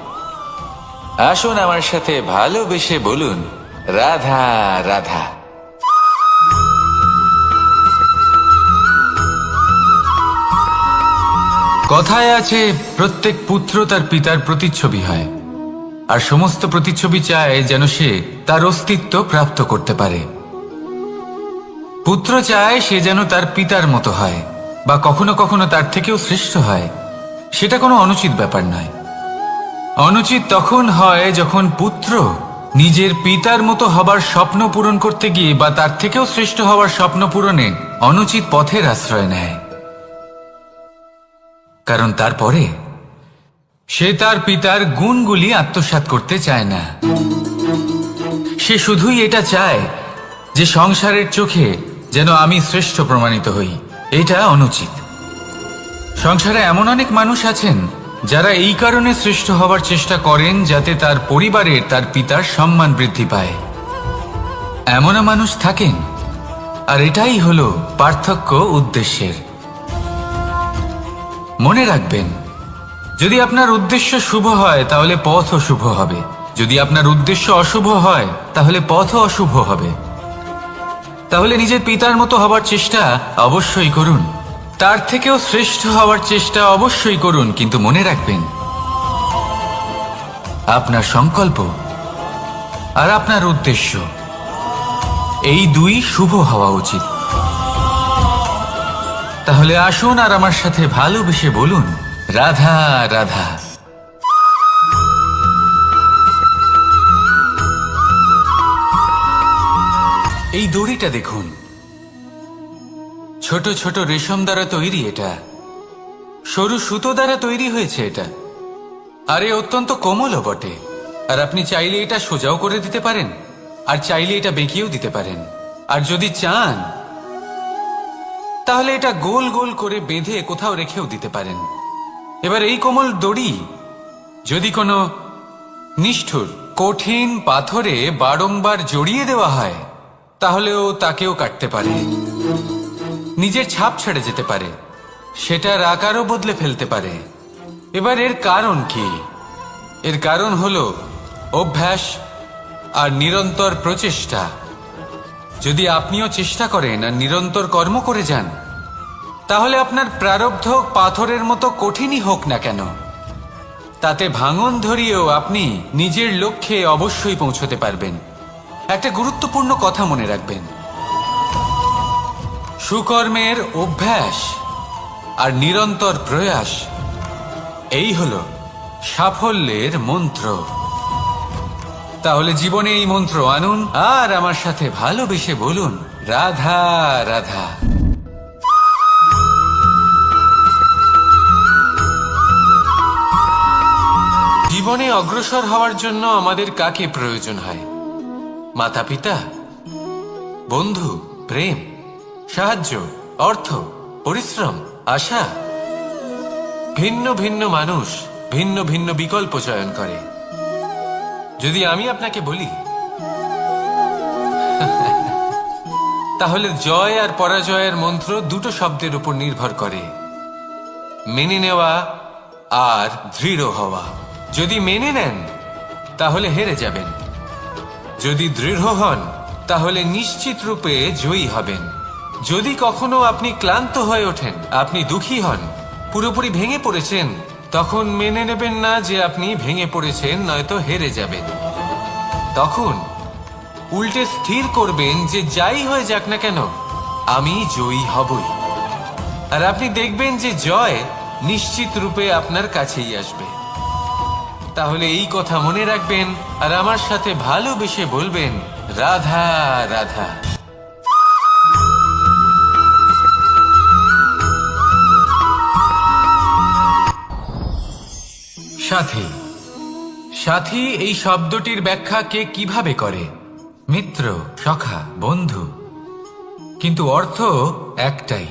আসুন আমার সাথে ভালোবেসে বলুন, রাধা রাধা। কথায় আছে, প্রত্যেক পুত্র তার পিতার প্রতিচ্ছবি হয়, আর সমস্ত প্রতিচ্ছবি চায় যেন সে তার অস্তিত্ব প্রাপ্ত করতে পারে। পুত্র চায় সে যেন তার পিতার মতো হয়, বা কখনো কখনো তার থেকেও শ্রেষ্ঠ হয়। সেটা কোনো অনুচিত ব্যাপার নয়। অনুচিত তখন হয় যখন পুত্র নিজের পিতার মতো হবার স্বপ্ন পূরণ করতে গিয়ে বা তার থেকেও শ্রেষ্ঠ হওয়ার স্বপ্ন পূরণে অনুচিত পথের আশ্রয় নেয়। কারণ তারপরে সে তার পিতার গুণগুলি আত্মসাৎ করতে চায় না। সে শুধুই এটা চায় যে সংসারের চোখে যেন আমি শ্রেষ্ঠ প্রমাণিত হই। এটা অনুচিত। সংসারে এমন অনেক মানুষ আছেন যারা এই কারণে শ্রেষ্ঠ হবার চেষ্টা করেন যাতে তার পরিবারের, তার পিতার সম্মান বৃদ্ধি পায়। এমনও মানুষ থাকেন, আর এটাই হলো পার্থক্য উদ্দেশ্যের। মনে রাখবেন, যদি আপনার উদ্দেশ্য শুভ হয় তাহলে পথও শুভ হবে, যদি আপনার উদ্দেশ্য অশুভ হয় তাহলে পথও অশুভ হবে। তাহলে নিজের পিতার মতো হবার চেষ্টা অবশ্যই করুন, তার থেকেও শ্রেষ্ঠ হওয়ার চেষ্টা অবশ্যই করুন, কিন্তু মনে রাখবেন আপনার সংকল্প আর আপনার উদ্দেশ্য এই দুই শুভ হওয়া উচিত। তাহলে আসুন আর আমার সাথে ভালোবেসে বলুন, রাধা রাধা। এই দড়িটা দেখুন, ছোট ছোট রেশম দ্বারা তৈরি। এটা সরু সুতো দ্বারা তৈরি হয়েছে এটা, আর এ অত্যন্ত কোমলও বটে। আর আপনি চাইলে এটা সোজাও করে দিতে পারেন, আর চাইলে এটা বেঁকিয়েও দিতে পারেন, আর যদি চান তাহলে এটা গোল গোল করে বেঁধে কোথাও রেখেও দিতে পারেন। এবার এই কোমল দড়ি যদি কোনো নিষ্ঠুর কঠিন পাথরে বারংবার জড়িয়ে দেওয়া হয়, তাহলেও তাকেও কাটতে পারে, নিজের ছাপ ছেড়ে যেতে পারে, সেটার আকারও বদলে ফেলতে পারে। এবার এর কারণ কি? এর কারণ হলো অভ্যাস আর নিরন্তর প্রচেষ্টা। যদি আপনিও চেষ্টা করেন আর নিরন্তর কর্ম করে যান, তাহলে আপনার প্রারব্ধ পাথরের মতো কঠিনই হোক না কেন, তাতে ভাঙন ধরিয়েও আপনি নিজের লক্ষ্যে অবশ্যই পৌঁছতে পারবেন। একটা গুরুত্বপূর্ণ কথা মনে রাখবেন, সুকর্মের অভ্যাস আর নিরন্তর প্রয়াস এই হলো সাফল্যের মন্ত্র। তাহলে জীবনে এই মন্ত্র আনুন আর আমার সাথে ভালোবেসে বলুন, রাধা রাধা। জীবনে অগ্রসর হওয়ার জন্য আমাদের কাকে প্রয়োজন হয়? মাতা পিতা, বন্ধু, প্রেম, সাহায্য, অর্থ, পরিশ্রম, আশা। ভিন্ন ভিন্ন মানুষ ভিন্ন ভিন্ন বিকল্প চয়ন করে। যদি আমি আপনাকে বলি তাহলে জয় আর পরাজয়ের মন্ত্র দুটো শব্দের উপর নির্ভর করে, মেনে নেওয়া আর দৃঢ় হওয়া। যদি মেনে নেন তাহলে হেরে যাবেন, যদি দৃঢ় হন তাহলে নিশ্চিত রূপে জয়ী হবেন। যদি কখনো আপনি ক্লান্ত হয়ে ওঠেন, আপনি দুঃখী হন, পুরোপুরি ভেঙে পড়েছেন, তখন মেনে নেবেন না যে আপনি ভেঙে পড়েছেন, নয়তো হেরে যাবেন। তখন উল্টে স্থির করবেন যে যাই হয়ে যাক না কেন আমি জয়ী হবই। আর আপনি দেখবেন যে জয় নিশ্চিত রূপে আপনার কাছেই আসবে। তাহলে এই কথা মনে রাখবেন আর আমার সাথে ভালোবেসে বলবেন, রাধা রাধা। সাথী, সাথী এই শব্দটির ব্যাখ্যা কে কিভাবে করে? মিত্র, সখা, বন্ধু। কিন্তু অর্থ একটাই,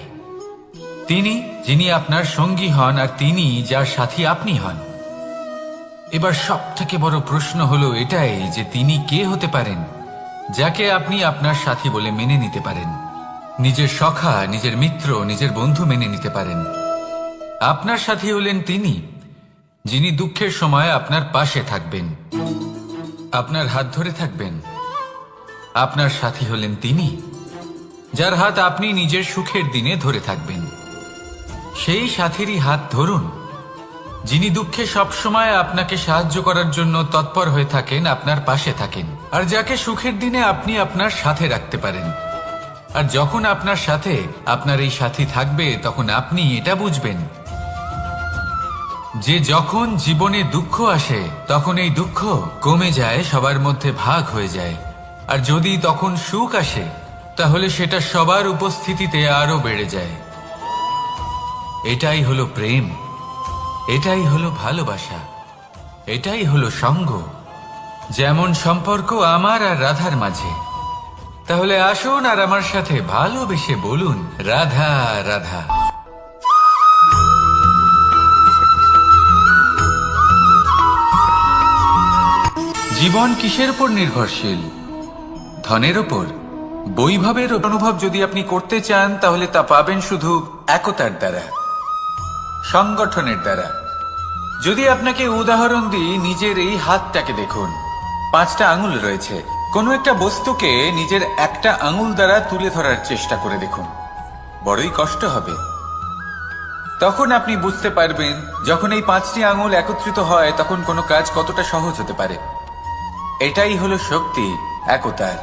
তিনি যিনি আপনার সঙ্গী হন আর তিনি যার সাথী আপনি হন। এবার সব থেকে বড় প্রশ্ন হলো এটাই যে তিনি কে হতে পারেন যাকে আপনি আপনার সাথী বলে মেনে নিতে পারেন, নিজের সখা, নিজের মিত্র, নিজের বন্ধু মেনে নিতে পারেন। আপনার সাথী হলেন তিনি যিনি দুঃখের সময় আপনার পাশে থাকবেন, আপনার হাত ধরে থাকবেন। আপনার সাথী হলেন তিনি যার হাত আপনি নিজের সুখের দিনে ধরে থাকবেন। সেই সাথীরই হাত ধরুন যিনি দুঃখে সবসময় আপনাকে সাহায্য করার জন্য তৎপর হয়ে থাকেন, আপনার পাশে থাকেন, আর যাকে সুখের দিনে আপনি আপনার সাথে রাখতে পারেন। আর যখন আপনার সাথে আপনার এই সাথী থাকবে তখন আপনি এটা বুঝবেন যে যখন জীবনে দুঃখ আসে তখন এই দুঃখ কমে যায়, সবার মধ্যে ভাগ হয়ে যায়। আর যদি তখন সুখ আসে তাহলে সেটা সবার উপস্থিতিতে আরো বেড়ে যায়। এটাই হলো প্রেম, এটাই হলো ভালোবাসা, এটাই হলো সঙ্গ, যেমন সম্পর্ক আমার আর রাধার মাঝে। তাহলে আসুন আর আমার সাথে ভালোবেসে বলুন, রাধা রাধা। জীবন কিসের উপর নির্ভরশীল? ধনের উপর, বৈভবের অনুভব যদি আপনি করতে চান তাহলে তা পাবেন শুধু একতার দ্বারা, সংগঠনের দ্বারা। যদি আপনাকে উদাহরণ দিই, নিজের এই হাতটাকে দেখুন, 5টা আঙুল রয়েছে। কোনো একটা বস্তুকে নিজের একটা আঙুল দ্বারা তুলে ধরার চেষ্টা করে দেখুন, বড়ই কষ্ট হবে। তখন আপনি বুঝতে পারবেন যখন এই 5টি আঙুল একত্রিত হয় তখন কোনো কাজ কতটা সহজ হতে পারে। এটাই হলো শক্তি একতার।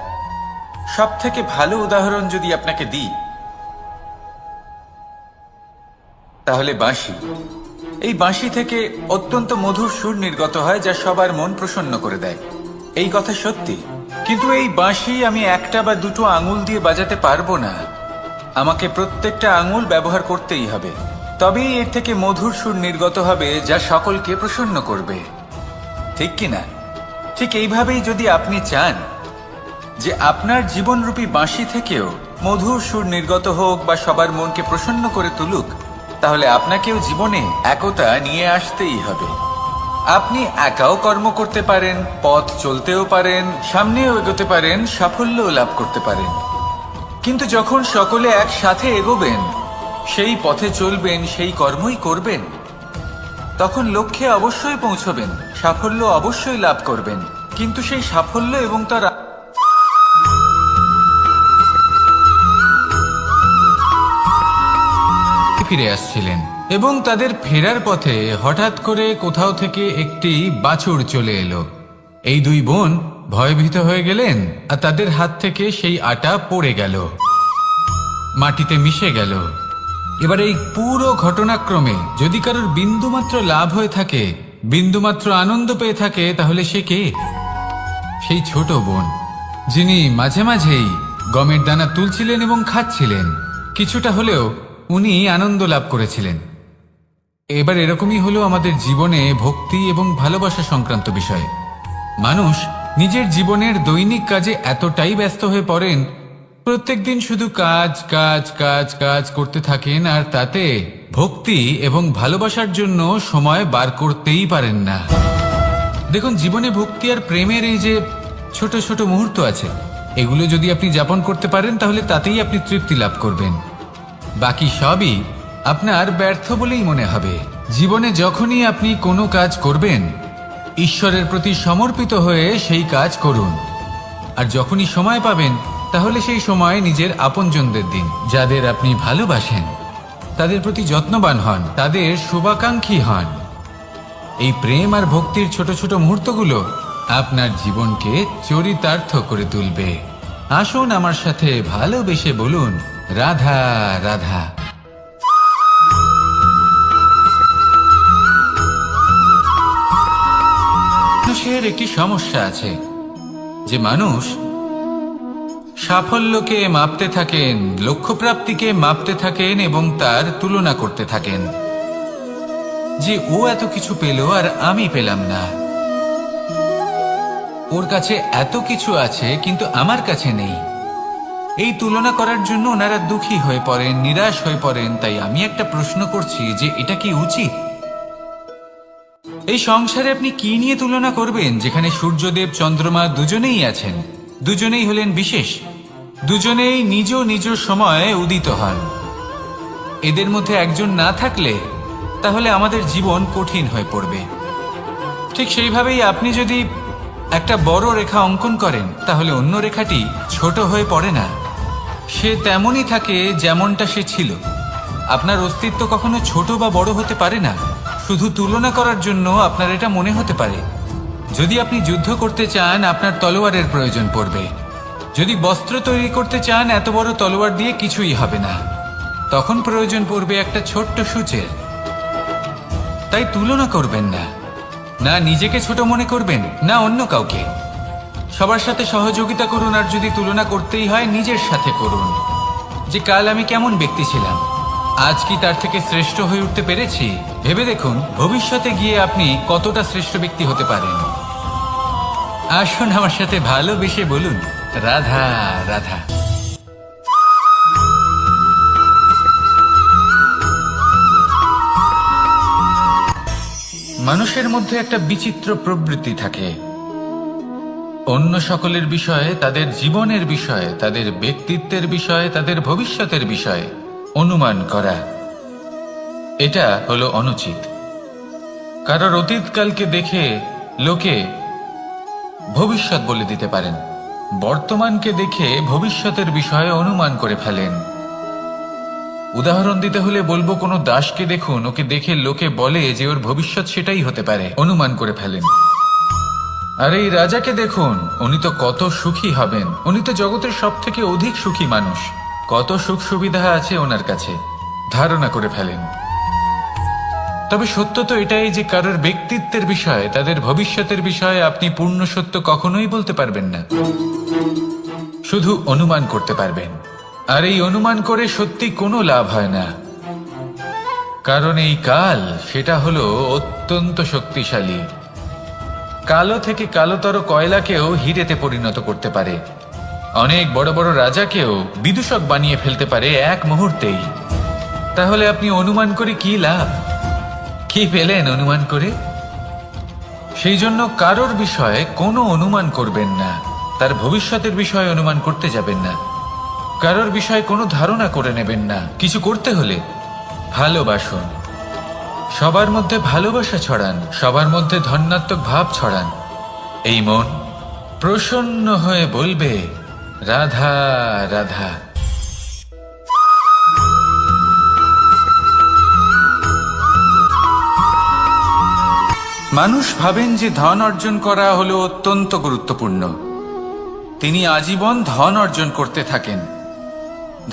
সব থেকে ভালো উদাহরণ যদি আপনাকে দিই তাহলে বাঁশি। এই বাঁশি থেকে অত্যন্ত মধুর সুর নির্গত হয় যা সবার মন প্রসন্ন করে দেয়। এই কথা সত্যি, কিন্তু এই বাঁশি আমি একটা বা দুটো আঙুল দিয়ে বাজাতে পারবো না। আমাকে প্রত্যেকটা আঙুল ব্যবহার করতেই হবে, তবেই এর থেকে মধুর সুর নির্গত হবে যা সকলকে প্রসন্ন করবে, ঠিক কিনা? ঠিক এইভাবেই যদি আপনি চান যে আপনার জীবনরূপী বাঁশি থেকেও মধুর সুর নির্গত হোক বা সবার মনকে প্রসন্ন করে তুলুক, তাহলে আপনাকেও জীবনে একতা নিয়ে আসতেই হবে। আপনি একাও কর্ম করতে পারেন, পথ চলতেও পারেন, সামনেও এগোতে পারেন, সাফল্যও লাভ করতে পারেন। কিন্তু যখন সকলে একসাথে এগোবেন, সেই পথে চলবেন, সেই কর্মই করবেন, তখন লক্ষ্যে অবশ্যই পৌঁছবেন, সাফল্য অবশ্যই লাভ করবেন। কিন্তু সেই সাফল্য এবং তার ফিরে আসছিলেন এবং তাদের ফেরার পথে হঠাৎ করে কোথাও থেকে একটি বাছুর চলে এলো। এই দুই বোন ভয়ভীত হয়ে গেলেন আর তাদের হাত থেকে সেই আটা পড়ে গেল, মাটিতে মিশে গেল। এবার এই পুরো ঘটনাক্রমে যদি কারোর বিন্দুমাত্র লাভ হয়ে থাকে, বিন্দুমাত্র আনন্দ পেয়ে থাকে, তাহলে সে কে? সেই ছোট বোন, যিনি মাঝে মাঝেই গমের দানা তুলছিলেন এবং খাচ্ছিলেন। কিছুটা হলেও উনি আনন্দ লাভ করেছিলেন। এবার এরকমই হলো আমাদের জীবনে ভক্তি এবং ভালোবাসা সংক্রান্ত বিষয়। মানুষ নিজের জীবনের দৈনিক কাজে এতটাই ব্যস্ত হয়ে পড়েন, প্রত্যেকদিন শুধু কাজ কাজ কাজ কাজ করতে থাকেন, আর তাতে ভক্তি এবং ভালোবাসার জন্য সময় বার করতেই পারেন না। দেখুন, জীবনে ভক্তি আর প্রেমের এই যে ছোট ছোট মুহূর্ত আছে, এগুলো যদি আপনি যাপন করতে পারেন তাহলে তাতেই আপনি তৃপ্তি লাভ করবেন। বাকি সবই আপনার ব্যর্থ বলেই মনে হবে। জীবনে যখনই আপনি কোনো কাজ করবেন, ঈশ্বরের প্রতি সমর্পিত হয়ে সেই কাজ করুন। আর যখনই সময় পাবেন, তাহলে সেই সময় নিজের আপনজনদের দিন। যাদের আপনি ভালোবাসেন তাদের প্রতি যত্নবান হন, তাদের শুভাকাঙ্ক্ষী হন। এই প্রেম আর ভক্তির ছোট ছোট মুহূর্তগুলো আপনার জীবনকে চরিতার্থ করে তুলবে। আসুন আমার সাথে ভালোবেসে বলুন, রাধা রাধা। মানুষের একটি সমস্যা আছে যে মানুষ সাফল্যকে মাপতে থাকেন, লক্ষ্যপ্রাপ্তিকে মাপতে থাকেন এবং তার তুলনা করতে থাকেন যে ও এত কিছু পেল আর আমি পেলাম না, ওর কাছে এত কিছু আছে কিন্তু আমার কাছে নেই। এই তুলনা করার জন্য ওনারা দুঃখী হয়ে পড়েন, নিরাশ হয়ে পড়েন। তাই আমি একটা প্রশ্ন করছি যে এটা কি উচিত? এই সংসারে আপনি কি নিয়ে তুলনা করবেন, যেখানে সূর্যদেব চন্দ্রমা দুজনেই আছেন, দুজনেই হলেন বিশেষ, দুজনেই নিজ নিজ সময়ে উদিত হন। এদের মধ্যে একজন না থাকলে তাহলে আমাদের জীবন কঠিন হয়ে পড়বে। ঠিক সেইভাবেই আপনি যদি একটা বড় রেখা অঙ্কন করেন, তাহলে অন্য রেখাটি ছোট হয়ে পড়ে না, সে তেমনই থাকে যেমনটা সে ছিল। আপনার অস্তিত্ব কখনো ছোট বা বড় হতে পারে না। শুধু তুলনা করার জন্য আপনার এটা মনে হতে পারে। যদি আপনি যুদ্ধ করতে চান, আপনার তলোয়ারের প্রয়োজন পড়বে। যদি বস্ত্র তৈরি করতে চান, এত বড় তলোয়ার দিয়ে কিছুই হবে না, তখন প্রয়োজন পড়বে একটা ছোট্ট সূচের। তাই তুলনা করবেন না, না নিজেকে ছোট মনে করবেন, না অন্য কাউকে। সবার সাথে সহযোগিতা করুন, আর যদি তুলনা করতেই হয় নিজের সাথে করুন, যে কাল আমি কেমন ব্যক্তি ছিলাম, আজ কি তার থেকে শ্রেষ্ঠ হয়ে উঠতে পেরেছি? ভেবে দেখুন ভবিষ্যতে গিয়ে আপনি কতটা শ্রেষ্ঠ ব্যক্তি হতে পারেন। আসুন আমার সাথে ভালোবেসে বলুন, রাধা রাধা। মানুষের মধ্যে একটা বিচিত্র প্রবৃত্তি থাকে, অন্য সকলের বিষয়ে, তাদের জীবনের বিষয়ে, তাদের ব্যক্তিত্বের বিষয়ে, তাদের ভবিষ্যতের বিষয়ে অনুমান করা। এটা হলো অনুচিত। কারোর অতীতকালকে দেখে লোকে ভবিষ্যৎ বলে দিতে পারেন, বর্তমানকে দেখে ভবিষ্যতের বিষয়ে অনুমান করে ফেলেন। উদাহরণ দিতে হলে বলবো, কোনো দাসকে দেখুন, ওকে দেখে লোকে বলে যে ওর ভবিষ্যৎ সেটাই হতে পারে, অনুমান করে ফেলেন। আর এই রাজাকে দেখুন, উনি তো কত সুখী হবেন, উনি তো জগতের সব থেকে অধিক সুখী মানুষ, কত সুখ সুবিধা আছে ওনার কাছে, ধারণা করে ফেলেন। তবে সত্য তো এটাই যে কারোর ব্যক্তিত্বের বিষয়ে, তাদের ভবিষ্যতের বিষয়ে আপনি পূর্ণ সত্য কখনোই বলতে পারবেন না, শুধু অনুমান করতে পারবেন। আর এই অনুমান করে সত্যি কোনো লাভ হয় না, কারণ এই কাল সেটা হলো অত্যন্ত শক্তিশালী। কালো থেকে কালোতর কয়লাকেও হিরেতে পরিণত করতে পারে, অনেক বড় বড় রাজাকেও বিদূষক বানিয়ে ফেলতে পারে এক মুহূর্তেই। তাহলে আপনি অনুমান করে কি লাভ? কি পেলেন অনুমান করে? সেই জন্য কারোর বিষয়ে কোনো অনুমান করবেন না, তার ভবিষ্যতের বিষয়ে অনুমান করতে যাবেন না, কারোর বিষয়ে কোনো ধারণা করে নেবেন না। কিছু করতে হলে ভালোবাসুন, সবার মধ্যে ভালোবাসা ছড়ান, সবার মধ্যে ধন্যাত্মক ভাব ছড়ান। এই মন প্রসন্ন হয়ে বলবে, রাধা রাধা। মানুষ ভাবেন যে ধন অর্জন করা হলো অত্যন্ত গুরুত্বপূর্ণ। তিনি আজীবন ধন অর্জন করতে থাকেন,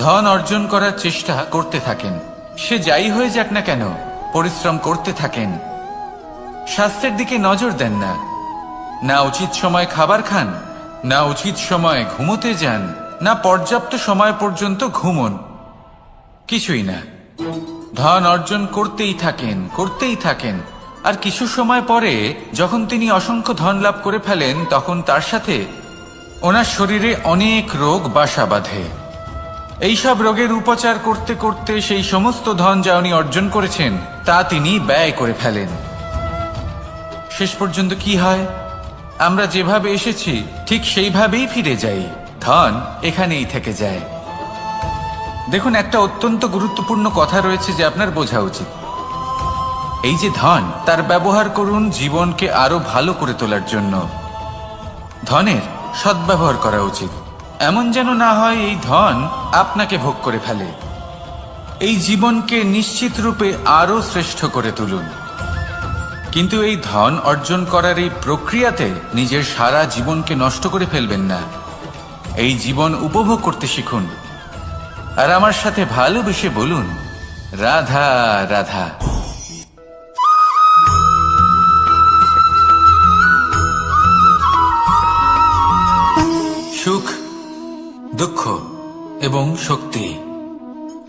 ধন অর্জন করার চেষ্টা করতে থাকেন। সে যাই হয়ে যাক না কেন, পরিশ্রম করতে থাকেন। স্বাস্থ্যের দিকে নজর দেন না, না উচিত সময় খাবার খান, না উচিত সময় ঘুমোতে যান, না পর্যাপ্ত সময় পর্যন্ত ঘুমন, কিছুই না। ধন অর্জন করতেই থাকেন, করতেই থাকেন। আর কিছু সময় পরে যখন তিনি অসংখ্য ধন লাভ করে ফেলেন, তখন তার সাথে ওনার শরীরে অনেক রোগ বাসা বাঁধে। এইসব রোগের উপচার করতে করতে সেই সমস্ত ধন যা উনি অর্জন করেছেন তা তিনি ব্যয় করে ফেলেন। শেষ পর্যন্ত কি হয়? আমরা যেভাবে এসেছি ঠিক সেইভাবেই ফিরে যাই, ধন এখানেই থেকে যায়। দেখুন, একটা অত্যন্ত গুরুত্বপূর্ণ কথা রয়েছে যে আপনার বোঝা উচিত। এই যে ধন, তার ব্যবহার করুন জীবনকে আরো ভালো করে তোলার জন্য। ধনের সদ্ব্যবহার করা উচিত, এমন যেন না হয় এই ধন আপনাকে ভোগ করে ফেলে। এই জীবনকে নিশ্চিত রূপে আরো শ্রেষ্ঠ করে তুলুন। কিন্তু এই ধন অর্জন করার এই প্রক্রিয়াতে নিজের সারা জীবনকে নষ্ট করে ফেলবেন না। এই জীবন উপভোগ করতে শিখুন। আর আমার সাথে ভালোবেসে বলুন, রাধা রাধা। সুখ, দুঃখ এবং শক্তি,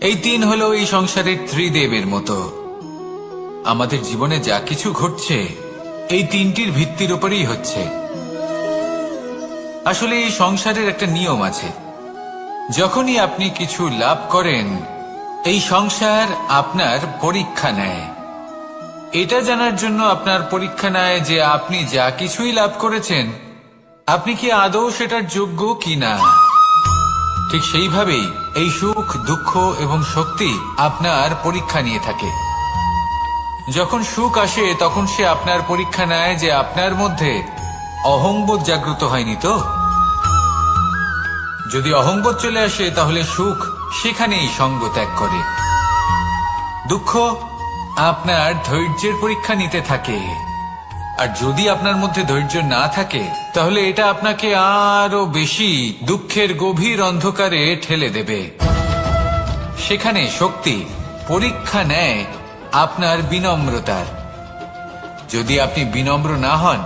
এই তিন হলো এই সংসারের ত্রিদেবের মতো। আমাদের জীবনে যা কিছু ঘটছে এই তিনটির ভিত্তির উপরেই হচ্ছে। আসলে এই সংসারের একটা নিয়ম আছে, যখনই আপনি কিছু লাভ করেন এই সংসার আপনার পরীক্ষা নেয়। এটা জানার জন্য আপনার পরীক্ষা নেয় যে আপনি যা কিছুই লাভ করেছেন আপনি কি আদৌ সেটার যোগ্য কিনা। ঠিক সেইভাবেই এই সুখ, দুঃখ এবং শক্তি আপনার পরীক্ষা নিয়ে থাকে। যখন সুখ আসে তখন সে আপনার পরীক্ষা নেয় যে আপনার মধ্যে অহংবোধ জাগ্রত হয়নি তো। যদি অহংবোধ চলে আসে তাহলে সুখ সেখানেই সঙ্গ ত্যাগ করে। দুঃখ আপনার ধৈর্যের পরীক্ষা নিতে থাকে, আর যদি আপনার মধ্যে ধৈর্য না থাকে তাহলে এটা আপনাকে আরো বেশি দুঃখের গভীর অন্ধকারে ঠেলে দেবে। সেখানে শক্তি পরীক্ষা নেয় আপনার বিনম্রতার। যদি আপনি বিনম্র না হন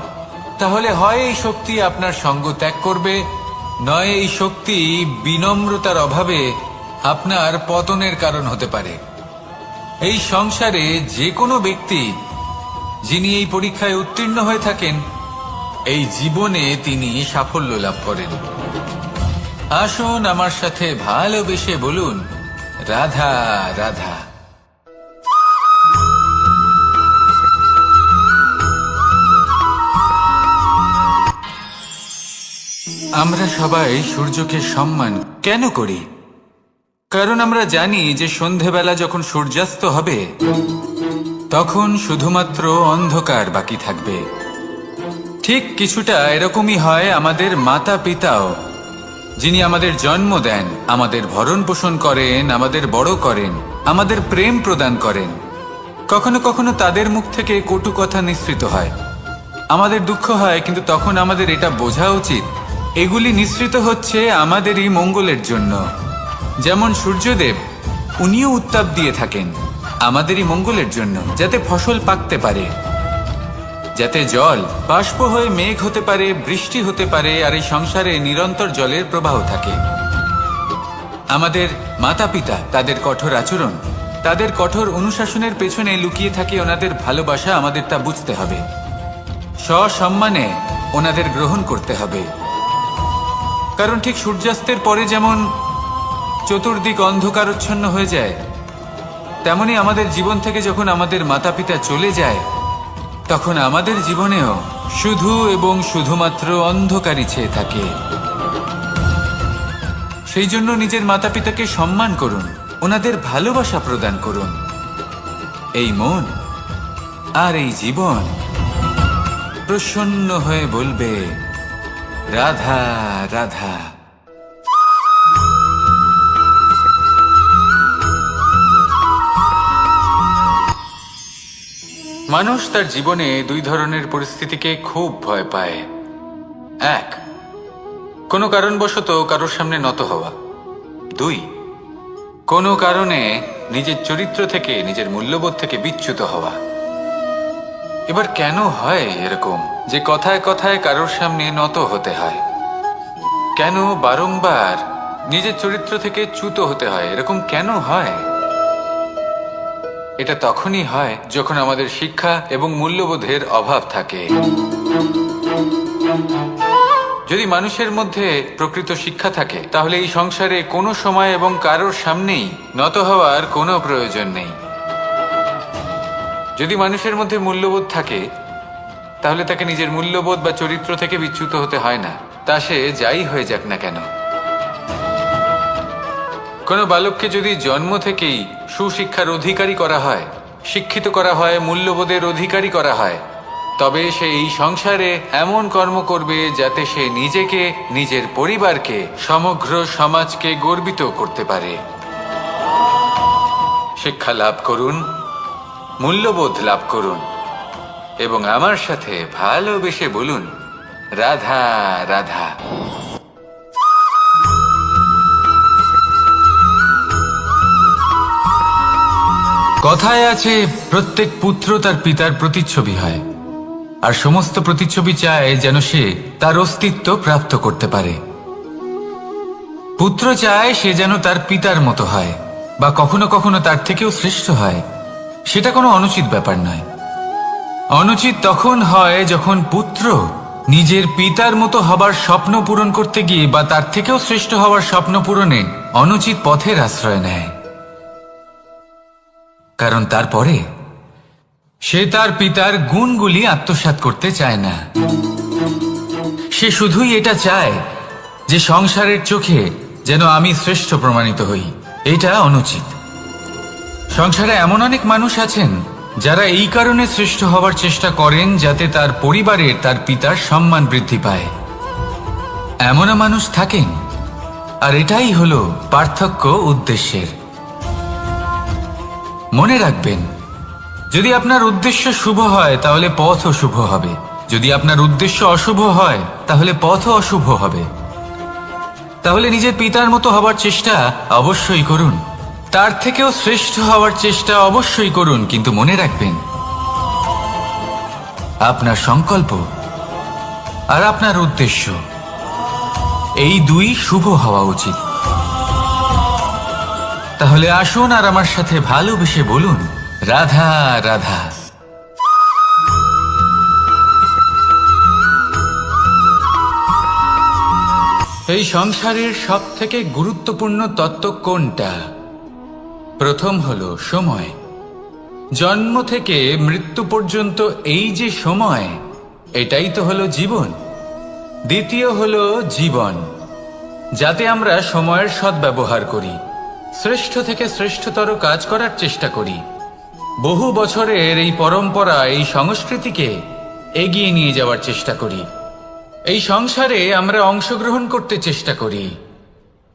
তাহলে হয় এই শক্তি আপনার সঙ্গ ত্যাগ করবে, নয় এই শক্তি বিনম্রতার অভাবে আপনার পতনের কারণ হতে পারে। এই সংসারে যে কোনো ব্যক্তি যিনি এই পরীক্ষায় উত্তীর্ণ হয়ে থাকেন এই জীবনে তিনি সাফল্য লাভ করেন। আসুন আমার সাথে ভালোবেসে বলুন, রাধা রাধা। আমরা সবাই সূর্যকে সম্মান কেন করি? কারণ আমরা জানি যে সন্ধেবেলা যখন সূর্যাস্ত হবে তখন শুধুমাত্র অন্ধকার বাকি থাকবে। ঠিক কিছুটা এরকমই হয় আমাদের মাতা পিতাও, যিনি আমাদের জন্ম দেন, আমাদের ভরণ পোষণ করেন, আমাদের বড় করেন, আমাদের প্রেম প্রদান করেন। কখনো কখনো তাদের মুখ থেকে কটু কথা নিঃসৃত হয়, আমাদের দুঃখ হয়, কিন্তু তখন আমাদের এটা বোঝা উচিত এগুলি নিঃসৃত হচ্ছে আমাদেরই মঙ্গলের জন্য। যেমন সূর্যদেব, উনিও উত্তাপ দিয়ে থাকেন আমাদেরই মঙ্গলের জন্য, যাতে ফসল পাকতে পারে, যাতে জল বাষ্প হয়ে মেঘ হতে পারে, বৃষ্টি হতে পারে, আর এই সংসারে নিরন্তর জলের প্রবাহ থাকে। আমাদের মাতা পিতা, তাদের কঠোর আচরণ, তাদের কঠোর অনুশাসনের পেছনে লুকিয়ে থাকে ওনাদের ভালোবাসা। আমাদের তা বুঝতে হবে, সসম্মানে ওনাদের গ্রহণ করতে হবে। কারণ ঠিক সূর্যাস্তের পরে যেমন চতুর্দিক অন্ধকারচ্ছন্ন হয়ে যায়, তেমনি আমাদের জীবন থেকে যখন আমাদের মাতা পিতা চলে যায় তখন আমাদের জীবনেও শুধু এবং শুধুমাত্র অন্ধকারই ছেয়ে থাকে। সেই জন্য নিজের মাতা পিতাকে সম্মান করুন, ওনাদের ভালোবাসা প্রদান করুন। এই মন আর এই জীবন প্রসন্ন হয়ে বলবে, রাধা রাধা। মানুষ তার জীবনে দুই ধরনের পরিস্থিতিকে খুব ভয় পায়। এক, কোনো কারণবশত কারোর সামনে নত হওয়া। দুই, কোনো কারণে নিজের চরিত্র থেকে, নিজের মূল্যবোধ থেকে বিচ্যুত হওয়া। এবার কেন হয় এরকম যে কথায় কথায় কারোর সামনে নত হতে হয়? কেন বারংবার নিজের চরিত্র থেকে চ্যুত হতে হয়? এরকম কেন হয়? এটা তখনই হয় যখন আমাদের শিক্ষা এবং মূল্যবোধের অভাব থাকে। যদি মানুষের মধ্যে প্রকৃত শিক্ষা থাকে তাহলে এই সংসারে কোনো সময় এবং কারোর সামনেই নত হওয়ার কোনো প্রয়োজন নেই। যদি মানুষের মধ্যে মূল্যবোধ থাকে তাহলে তাকে নিজের মূল্যবোধ বা চরিত্র থেকে বিচ্যুত হতে হয় না, তা সে যাই হয়ে যাক না কেন। কোনো বালককে যদি জন্ম থেকেই সুশিক্ষার অধিকারী করা হয়, শিক্ষিত করা হয়, মূল্যবোধের অধিকারী করা হয়, তবে সে এই সংসারে এমন কর্ম করবে যাতে সে নিজেকে, নিজের পরিবারকে, সমগ্র সমাজকে গর্বিত করতে পারে। শিক্ষা লাভ করুন, মূল্যবোধ লাভ করুন এবং আমার সাথে ভালোবেসে বলুন, রাধা রাধা। কথায় আছে, প্রত্যেক পুত্র তার পিতার প্রতিচ্ছবি হয়, আর সমস্ত প্রতিচ্ছবি চায় যেন সে তার অস্তিত্ব প্রাপ্ত করতে পারে। পুত্র চায় সে যেন তার পিতার মতো হয়, বা কখনো কখনো তার থেকেও শ্রেষ্ঠ হয়। সেটা কোনো অনুচিত ব্যাপার নয়। অনুচিত তখন হয় যখন পুত্র নিজের পিতার মতো হবার স্বপ্ন পূরণ করতে গিয়ে বা তার থেকেও শ্রেষ্ঠ হওয়ার স্বপ্ন পূরণে অনুচিত পথের আশ্রয় নেয়। কারণ তারপরে সে তার পিতার গুণগুলি আত্মসাৎ করতে চায় না। সে শুধুই এটা চায় যে সংসারের চোখে যেন আমি শ্রেষ্ঠ প্রমাণিত হই। এটা অনুচিত। সংসারে এমন অনেক মানুষ আছেন যারা এই কারণে শ্রেষ্ঠ হওয়ার চেষ্টা করেন যাতে তার পরিবারের, তার পিতার সম্মান বৃদ্ধি পায়। এমনও মানুষ থাকেন, আর এটাই হলো পার্থক্য উদ্দেশ্যের। মনে রাখবেন, যদি আপনার উদ্দেশ্য শুভ হয় তাহলে পথও শুভ হবে, যদি আপনার উদ্দেশ্য অশুভ হয় তাহলে পথও অশুভ হবে। তাহলে নিজের পিতার মতো হবার চেষ্টা অবশ্যই করুন, তার থেকেও শ্রেষ্ঠ হওয়ার চেষ্টা অবশ্যই করুন, কিন্তু মনে রাখবেন আপনার সংকল্প আর আপনার উদ্দেশ্য এই দুই শুভ হওয়া উচিত। তাহলে আসুন আর আমার সাথে ভালোবেসে বলুন, রাধা রাধা। এই সংসারের সব থেকে গুরুত্বপূর্ণ তত্ত্ব কোনটা? প্রথম হলো সময়। জন্ম থেকে মৃত্যু পর্যন্ত এই যে সময়, এটাই তো হলো জীবন। দ্বিতীয় হলো জীবন, যাতে আমরা সময়ের সদ্ব্যবহার করি, শ্রেষ্ঠ থেকে শ্রেষ্ঠতর কাজ করার চেষ্টা করি। বহু বছরের এই পরম্পরা, এই সংস্কৃতিকে এগিয়ে নিয়ে যাওয়ার চেষ্টা করি। এই সংসারে আমরা অংশগ্রহণ করতে চেষ্টা করি।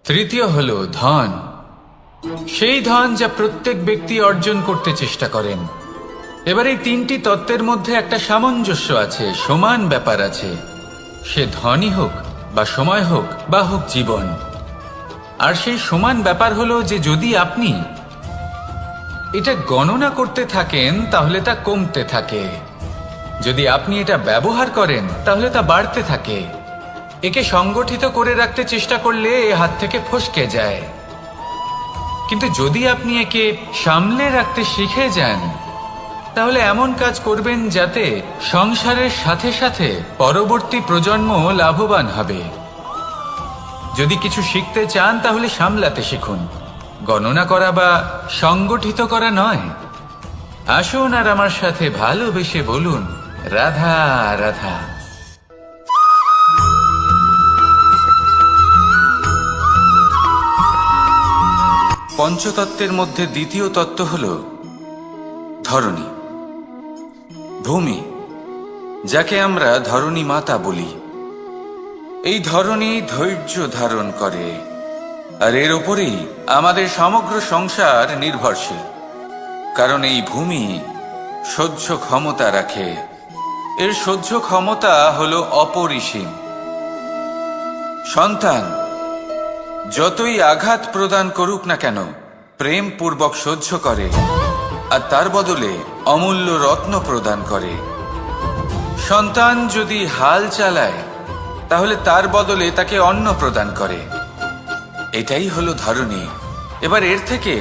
তৃতীয় হলো ধন, সেই ধন যা প্রত্যেক ব্যক্তি অর্জন করতে চেষ্টা করেন। এবার এই তিনটি তত্ত্বের মধ্যে একটা সামঞ্জস্য আছে, সমান ব্যাপার আছে। সে ধনই হোক বা সময় হোক বা হোক জীবন। আর সেই সমান ব্যাপার হলো যে যদি আপনি এটা গণনা করতে থাকেন তাহলে তা কমতে থাকে, যদি আপনি এটা ব্যবহার করেন তাহলে তা বাড়তে থাকে। একে সংগঠিত করে রাখতে চেষ্টা করলে এ হাত থেকে ফসকে যায়, কিন্তু যদি আপনি একে সামলে রাখতে শিখে যান তাহলে এমন কাজ করবেন যাতে সংসারের সাথে সাথে পরবর্তী প্রজন্ম লাভবান হবে। যদি কিছু শিখতে চান তাহলে সামলাতে শিখুন, গণনা করা বা সংগঠিত করা নয়। আসুন আর আমার সাথে ভালোবেসে বলুন, রাধা রাধা। পঞ্চতত্ত্বের মধ্যে দ্বিতীয় তত্ত্ব হল ধরণী, ভূমি, যাকে আমরা ধরণী মাতা বলি। এই ধরণী ধৈর্য ধারণ করে, আর এর ওপরেই আমাদের সমগ্র সংসার নির্ভরশীল। কারণ এই ভূমি সহ্য ক্ষমতা রাখে। এর সহ্য ক্ষমতা হলো অপরিসীম। সন্তান যতই আঘাত প্রদান করুক না কেন, প্রেম পূর্বক সহ্য করে আর তার বদলে অমূল্য রত্ন প্রদান করে। সন্তান যদি হাল চালায় তাহলে তার বদলে তাকে অন্ন প্রদান করে। এটাই হলো ধরনী। এবার এর থেকে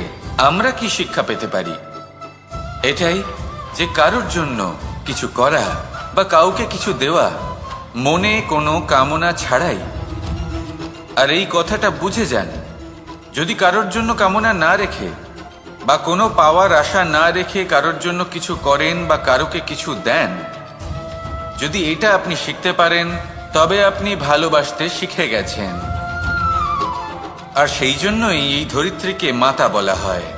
আমরা কি শিক্ষা পেতে পারি? এটাই যে কারোর জন্য কিছু করা বা কাউকে কিছু দেওয়া মনে কোনো কামনা ছাড়াই। আর এই কথাটা বুঝে যান, যদি কারোর জন্য কামনা না রেখে বা কোনো পাওয়ার আশা না রেখে কারোর জন্য কিছু করেন বা কারোকে কিছু দেন, যদি এটা আপনি শিখতে পারেন তবে আপনি ভালোবাসতে শিখে গেছেন। আর সেই জন্যই এই ধরিত্রীকে মাতা বলা হয়।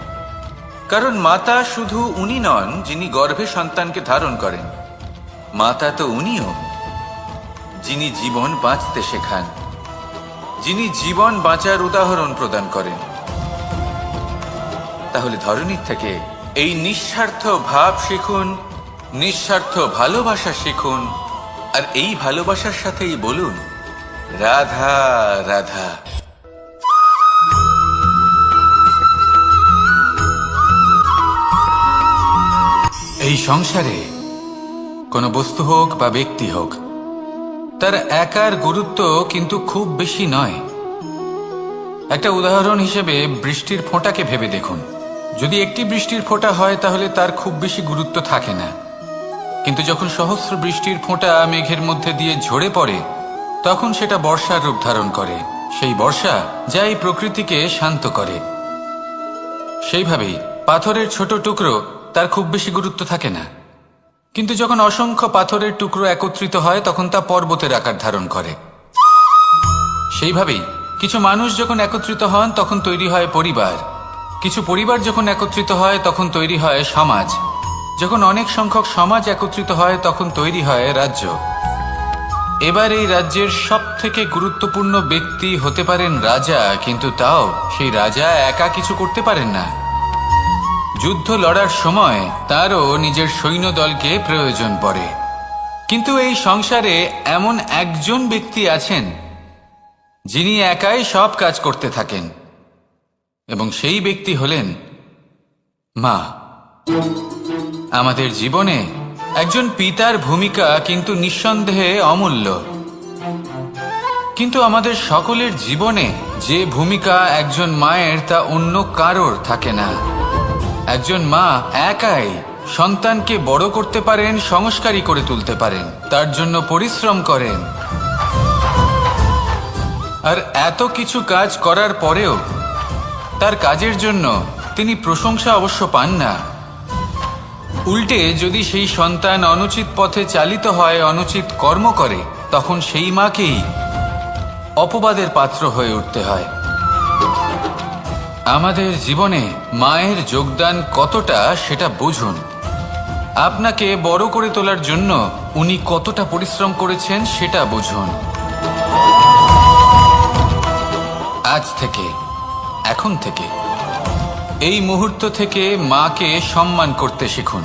কারণ মাতা শুধু উনি নন যিনি গর্ভে সন্তানকে ধারণ করেন, মাতা তো উনিও যিনি জীবন বাঁচতে শেখান, যিনি জীবন বাঁচার উদাহরণ প্রদান করেন। তাহলে ধরনীর থেকে এই নিঃস্বার্থ ভাব শিখুন, নিঃস্বার্থ ভালোবাসা শিখুন, আর এই ভালোবাসার সাথেই বলুন রাধা রাধা। এই সংসারে কোনো বস্তু হোক বা ব্যক্তি হোক, তার একার গুরুত্ব কিন্তু খুব বেশি নয়। একটা উদাহরণ হিসেবে বৃষ্টির ফোঁটাকে ভেবে দেখুন। যদি একটি বৃষ্টির ফোঁটা হয় তাহলে তার খুব বেশি গুরুত্ব থাকে না, কিন্তু যখন সহস্র বৃষ্টির ফোঁটা মেঘের মধ্যে দিয়ে ঝরে পড়ে তখন সেটা বর্ষার রূপ ধারণ করে। সেই বর্ষা যা এই প্রকৃতিকে শান্ত করে। সেইভাবেই পাথরের ছোট টুকরো তার খুব বেশি গুরুত্ব থাকে না, কিন্তু যখন অসংখ্য পাথরের টুকরো একত্রিত হয় তখন তা পর্বতের আকার ধারণ করে। সেইভাবেই কিছু মানুষ যখন একত্রিত হন তখন তৈরি হয় পরিবার, কিছু পরিবার যখন একত্রিত হয় তখন তৈরি হয় সমাজ, যখন অনেক সংখ্যক সমাজ একত্রিত হয় তখন তৈরি হয় রাজ্য। এবার এই রাজ্যের সব থেকে গুরুত্বপূর্ণ ব্যক্তি হতে পারেন রাজা, কিন্তু তাও সেই রাজা একা কিছু করতে পারেন না। যুদ্ধ লড়ার সময় তারও নিজের সৈন্যদলকে প্রয়োজন পড়ে। কিন্তু এই সংসারে এমন একজন ব্যক্তি আছেন যিনি একাই সব কাজ করতে থাকেন, এবং সেই ব্যক্তি হলেন মা। আমাদের জীবনে একজন পিতার ভূমিকা কিন্তু নিঃসন্দেহে অমূল্য, কিন্তু আমাদের সকলের জীবনে যে ভূমিকা একজন মায়ের তা অন্য কারোর থাকে না। একজন মা একাই সন্তানকে বড় করতে পারেন, সংস্কারী করে তুলতে পারেন, তার জন্য পরিশ্রম করেন। আর এত কিছু কাজ করার পরেও তার কাজের জন্য তিনি প্রশংসা অবশ্য পান না। উল্টে যদি সেই সন্তান অনুচিত পথে চালিত হয়, অনুচিত কর্ম করে, তখন সেই মাকেই অপবাদের পাত্র হয়ে উঠতে হয়। আমাদের জীবনে মায়ের যোগদান কতটা সেটা বুঝুন। আপনাকে বড় করে তোলার জন্য উনি কতটা পরিশ্রম করেছেন সেটা বুঝুন। আজ থেকে, এখন থেকে, এই মুহূর্ত থেকে মাকে সম্মান করতে শিখুন।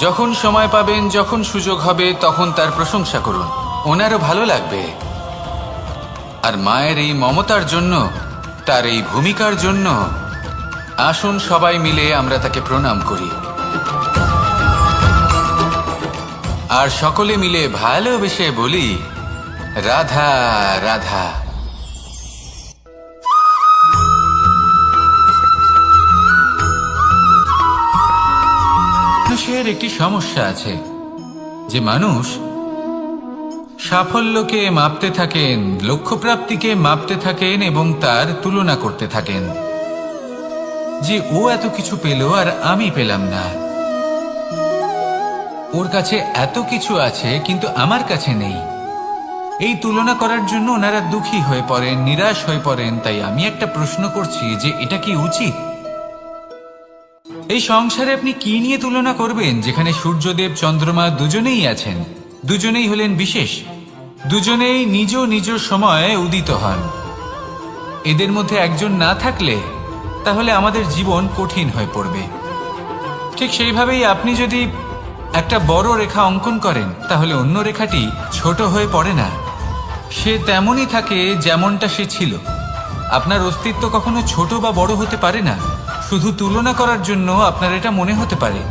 যখন সময় পাবেন, যখন সুযোগ হবে, তখন তার প্রশংসা করুন, ওনারও ভালো লাগবে। আর মায়ের এই মমতার জন্য, তার এই ভূমিকার জন্য আসুন সবাই মিলে আমরা তাকে প্রণাম করি, আর সকলে মিলে ভালোবেসে বলি রাধা রাধা। মানুষের একটি সমস্যা আছে যে মানুষ সাফল্যকে মাপতে থাকেন, লক্ষ্যপ্রাপ্তিকে মাপতে থাকেন এবং তার তুলনা করতে থাকেন যে ও এত কিছু পেল আর আমি পেলাম না, ওর কাছে এত কিছু আছে কিন্তু আমার কাছে নেই। এই তুলনা করার জন্য ওনারা দুঃখী হয়ে পড়েন, নিরাশ হয়ে পড়েন। তাই আমি একটা প্রশ্ন করছি যে এটা কি উচিত? এই সংসারে আপনি কি নিয়ে তুলনা করবেন, যেখানে সূর্যদেব চন্দ্রমা দুজনেই আছেন, দুজনেই হলেন বিশেষ, দুজনেই নিজ নিজ সময়ে উদিত হন। এদের মধ্যে একজন না থাকলে তাহলে আমাদের জীবন কঠিন হয়ে পড়বে। ঠিক সেইভাবেই আপনি যদি একটা বড় রেখা অঙ্কন করেন, তাহলে অন্য রেখাটি ছোট হয়ে পড়ে না, সে তেমনই থাকে যেমনটা সে ছিল। আপনার অস্তিত্ব কখনো ছোট বা বড় হতে পারে না। শুধু তুলনা করার জন্য আপনার এটা মনে হতে পারে।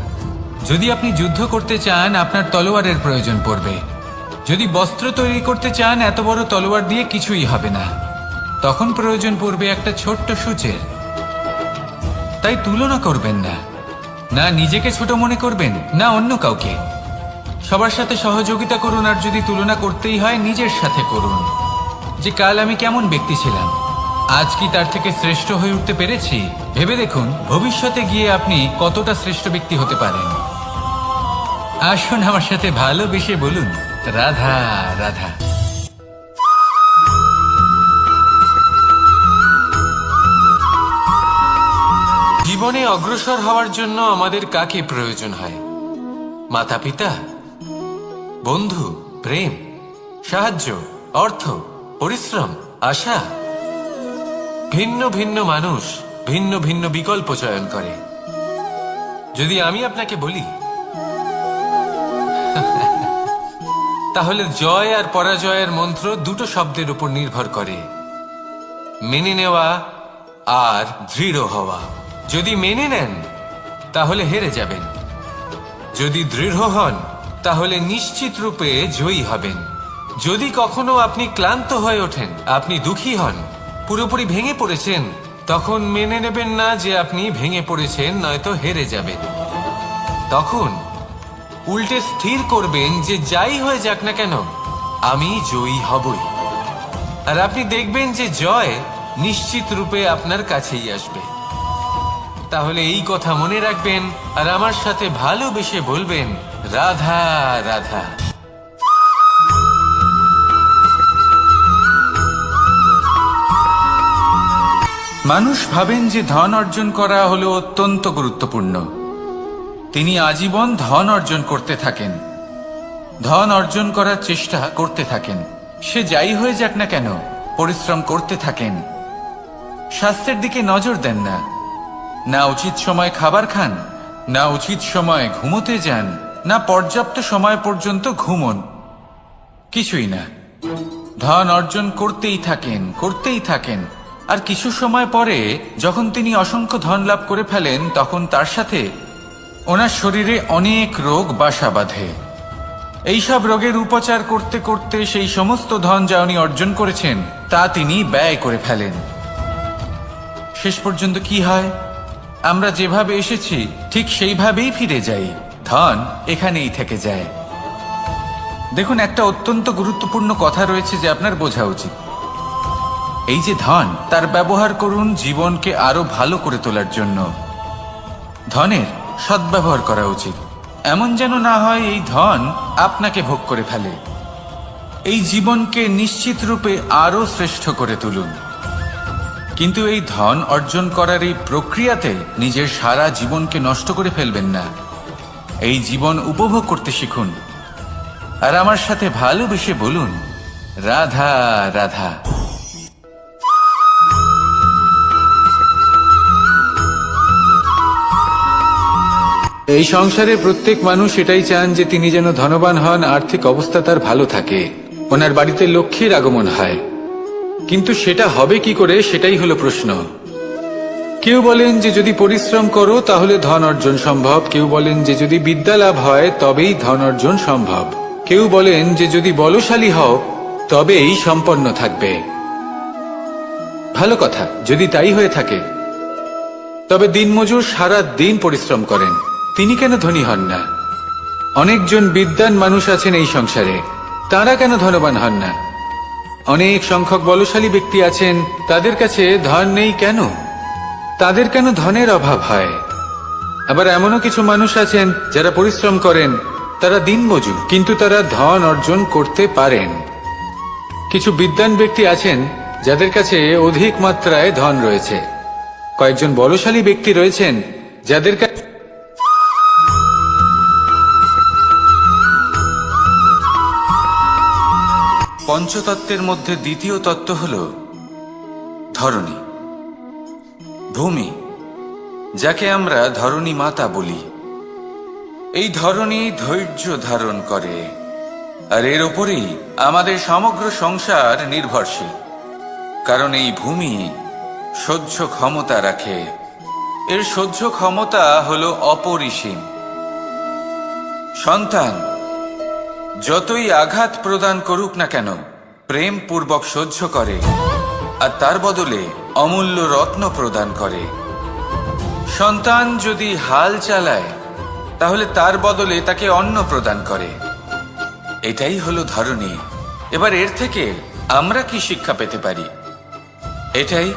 যদি আপনি যুদ্ধ করতে চান, আপনার তলোয়ারের প্রয়োজন পড়বে। যদি বস্ত্র তৈরি করতে চান, এত বড় তলোয়ার দিয়ে কিছুই হবে না, তখন প্রয়োজন পড়বে একটা ছোট্ট সূচের। তাই তুলনা করবেন না, না নিজেকে ছোট মনে করবেন, না অন্য কাউকে। সবার সাথে সহযোগিতা করুন, আর যদি তুলনা করতেই হয়, নিজের সাথে করুন। যে কাল আমি কেমন ব্যক্তি ছিলাম, আজ কি তার থেকে শ্রেষ্ঠ হয়ে উঠতে পেরেছি? ভেবে দেখুন ভবিষ্যতে গিয়ে আপনি কতটা শ্রেষ্ঠ ব্যক্তি হতে পারেন। আসুন আমার সাথে ভালোবেসে বলুন, রাধা রাধা। জীবনে অগ্রসর হওয়ার জন্য আমাদের কাকে প্রয়োজন হয়? মাতা পিতা, বন্ধু, প্রেম, সাহায্য, অর্থ, পরিশ্রম, আশা। ভিন্ন ভিন্ন মানুষ ভিন্ন ভিন্ন বিকল্প চয়ন করে। যদি আমি আপনাকে বলি, তাহলে জয় আর পরাজয়ের মন্ত্র দুটো শব্দের উপর নির্ভর করে, মেনে নেওয়া আর দৃঢ় হওয়া। যদি মেনে নেন তাহলে হেরে যাবেন, যদি দৃঢ় হন তাহলে নিশ্চিত রূপে জয়ী হবেন। যদি কখনো আপনি ক্লান্ত হয়ে ওঠেন, আপনি দুঃখী হন, পুরোপুরি ভেঙে পড়েছেন, তখন মেনে নেবেন না যে আপনি ভেঙে পড়েছেন, নয়তো হেরে যাবেন। তখন উল্টে স্থির করবেন যে যাই হয়ে যাক না কেন, আমি জয়ী হবই। আর আপনি দেখবেন যে জয় নিশ্চিত রূপে আপনার কাছেই আসবে। তাহলে এই কথা মনে রাখবেন আর আমার সাথে ভালোবেসে বলবেন, রাধা রাধা। মানুষ ভাবেন যে ধন অর্জন করা হলো অত্যন্ত গুরুত্বপূর্ণ। তিনি আজীবন ধন অর্জন করতে থাকেন, ধন অর্জন করার চেষ্টা করতে থাকেন। সে যাই হয়ে যাক না কেন, পরিশ্রম করতে থাকেন। স্বাস্থ্যের দিকে নজর দেন না, না উচিত সময় খাবার খান, না উচিত সময় ঘুমোতে যান, না পর্যাপ্ত সময় পর্যন্ত ঘুমন, কিছুই না। ধন অর্জন করতেই থাকেন, করতেই থাকেন। আর কিছু সময় পরে যখন তিনি অসংখ্য ধন লাভ করে ফেলেন, তখন তার সাথে ওনার শরীরে অনেক রোগ বাসা বাঁধে। এইসব রোগের উপচার করতে করতে সেই সমস্ত ধন যা উনি অর্জন করেছেন, তা তিনি ব্যয় করে ফেলেন। শেষ পর্যন্ত কি হয়? আমরা যেভাবে এসেছি ঠিক সেইভাবেই ফিরে যাই, ধন এখানেই থেকে যায়। দেখুন, একটা অত্যন্ত গুরুত্বপূর্ণ কথা রয়েছে যে আপনার বোঝা উচিত। এই যে ধন, তার ব্যবহার করুন জীবনকে আরো ভালো করে তোলার জন্য। ধনের সদ্ব্যবহার করা উচিত, এমন যেন না হয় এই ধন আপনাকে ভোগ করে ফেলে। এই জীবনকে নিশ্চিত রূপে আরো শ্রেষ্ঠ করে তুলুন। কিন্তু এই ধন অর্জন করার এই প্রক্রিয়াতে নিজের সারা জীবনকে নষ্ট করে ফেলবেন না। এই জীবন উপভোগ করতে শিখুন আর আমার সাথে ভালোবেসে বলুন, রাধা রাধা। এই সংসারে প্রত্যেক মানুষ এটাই চান যে তিনি যেন ধনবান হন, আর্থিক অবস্থা তার ভালো থাকে, ওনার বাড়িতে লক্ষ্মীর আগমন হয়। কিন্তু সেটা হবে কি করে, সেটাই হলো প্রশ্ন। কেউ বলেন যে যদি পরিশ্রম করো তাহলে ধন অর্জন সম্ভব, কেউ বলেন যে যদি বিদ্যা লাভ হয় তবেই ধন অর্জন সম্ভব, কেউ বলেন যে যদি বলশালী হও তবেই সম্পন্ন থাকবে। ভালো কথা, যদি তাই হয়ে থাকে, তবে দিনমজুর সারা দিন পরিশ্রম করেন, তিনি কেন ধনী হন না? অনেকজন বিদ্বান মানুষ আছেন এই সংসারে, তারা কেন ধনবান হন না? অনেক সংখ্যক বলশালী ব্যক্তি আছেন, তাদের কাছে ধন নেই কেন? তাদের কেন ধনের অভাব হয়? আবার এমনও কিছু মানুষ আছেন যারা পরিশ্রম করেন, তারা দিনমজুর, কিন্তু তারা ধন অর্জন করতে পারেন। কিছু বিদ্বান ব্যক্তি আছেন যাদের কাছে অধিক মাত্রায় ধন রয়েছে। কয়েকজন বলশালী ব্যক্তি রয়েছেন যাদের কাছে পঞ্চতত্ত্বের মধ্যে দ্বিতীয় তত্ত্ব হল ধরণী, ভূমি, যাকে আমরা ধরণী মাতা বলি। এই ধরনী ধৈর্য ধারণ করে, আর এর ওপরেই আমাদের সমগ্র সংসার নির্ভরশীল। কারণ এই ভূমি সহ্য ক্ষমতা রাখে, এর সহ্য ক্ষমতা হলো অপরিসীম। সন্তান যতই আঘাত প্রদান করুক না কেন, প্রেম পূর্বক সহ্য করে, আর তার বদলে অমূল্য রত্ন প্রদান করে। সন্তান যদি হাল চালায়, তাহলে তার বদলে তাকে অন্ন প্রদান করে। এটাই হলো ধরনী। এবার এর থেকে আমরা কি শিক্ষা পেতে পারি? এটাই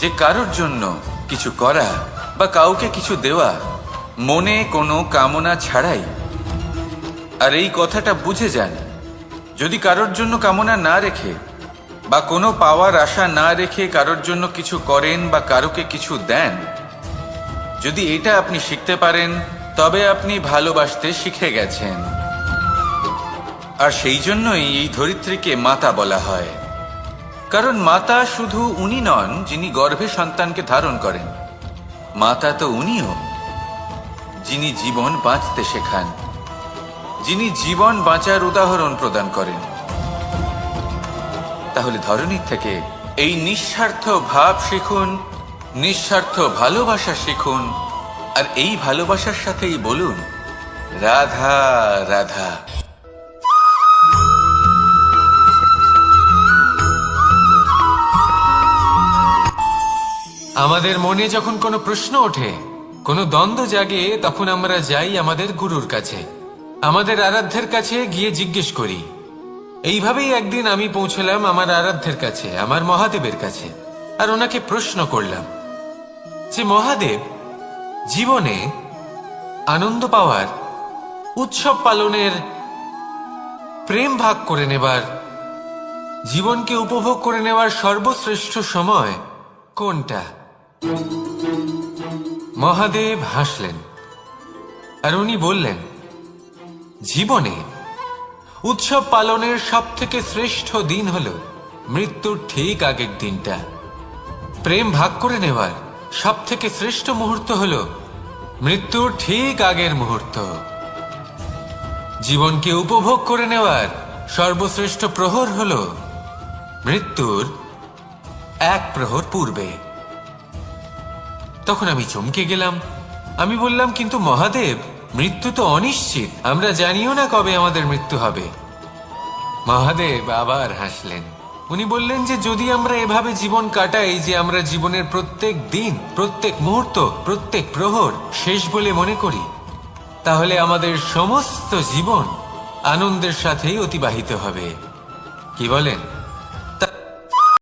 যে কারোর জন্য কিছু করা বা কাউকে কিছু দেওয়া মনে কোনো কামনা ছাড়াই। আর এই কথাটা বুঝে যান, যদি কারোর জন্য কামনা না রেখে বা কোনো পাওয়ার আশা না রেখে কারোর জন্য কিছু করেন বা কারোকে কিছু দেন, যদি এটা আপনি শিখতে পারেন, তবে আপনি ভালোবাসতে শিখে গেছেন। আর সেই জন্যই এই ধরিত্রীকে মাতা বলা হয়। কারণ মাতা শুধু উনি নন যিনি গর্ভে সন্তানকে ধারণ করেন, মাতা তো উনিও যিনি জীবন বাঁচতে শেখান, যিনি জীবন বাঁচার উদাহরণ প্রদান করেন। তাহলে ধরনীর থেকে এই নিঃস্বার্থ ভাব শিখুন, নিঃস্বার্থ ভালোবাসা শিখুন, আর এই ভালোবাসার সাথেই বলুন রাধা রাধা। আমাদের মনে যখন কোনো প্রশ্ন ওঠে, কোনো দ্বন্দ্ব জাগে, তখন আমরা যাই আমাদের গুরুর কাছে, আমাদের আরাধ্যের কাছে গিয়ে জিজ্ঞেস করি। এইভাবেই একদিন আমি পৌঁছলাম আমার আরাধ্যের কাছে, আমার মহাদেবের কাছে, আর ওনাকে প্রশ্ন করলাম যে মহাদেব, জীবনে আনন্দ পাওয়ার, উৎসব পালনের, প্রেম ভাগ করে নেবার, জীবনকে উপভোগ করে নেওয়ার সর্বশ্রেষ্ঠ সময় কোনটা? মহাদেব হাসলেন আর উনি বললেন, জীবনে উৎসব পালনের সব থেকে শ্রেষ্ঠ দিন হল মৃত্যুর ঠিক আগের দিনটা। প্রেম ভাগ করে নেওয়ার সব থেকে শ্রেষ্ঠ মুহূর্ত হল মৃত্যুর ঠিক আগের মুহূর্ত। জীবনকে উপভোগ করে নেওয়ার সর্বশ্রেষ্ঠ প্রহর হল মৃত্যুর এক প্রহর পূর্বে। তখন আমি চমকে গেলাম। আমি বললাম, কিন্তু মহাদেব, মৃত্যু তো অনিশ্চিত, আমরা জানিও না কবে আমাদের মৃত্যু হবে। মহাদেব আবার হাসলেন। উনি বললেন যে যদি আমরা এভাবে জীবন কাটাই যে আমরা জীবনের প্রত্যেক দিন, প্রত্যেক মুহূর্ত, প্রত্যেক প্রহর শেষ বলে মনে করি, তাহলে আমাদের সমস্ত জীবন আনন্দের সাথেই অতিবাহিত হবে। কি বলেন?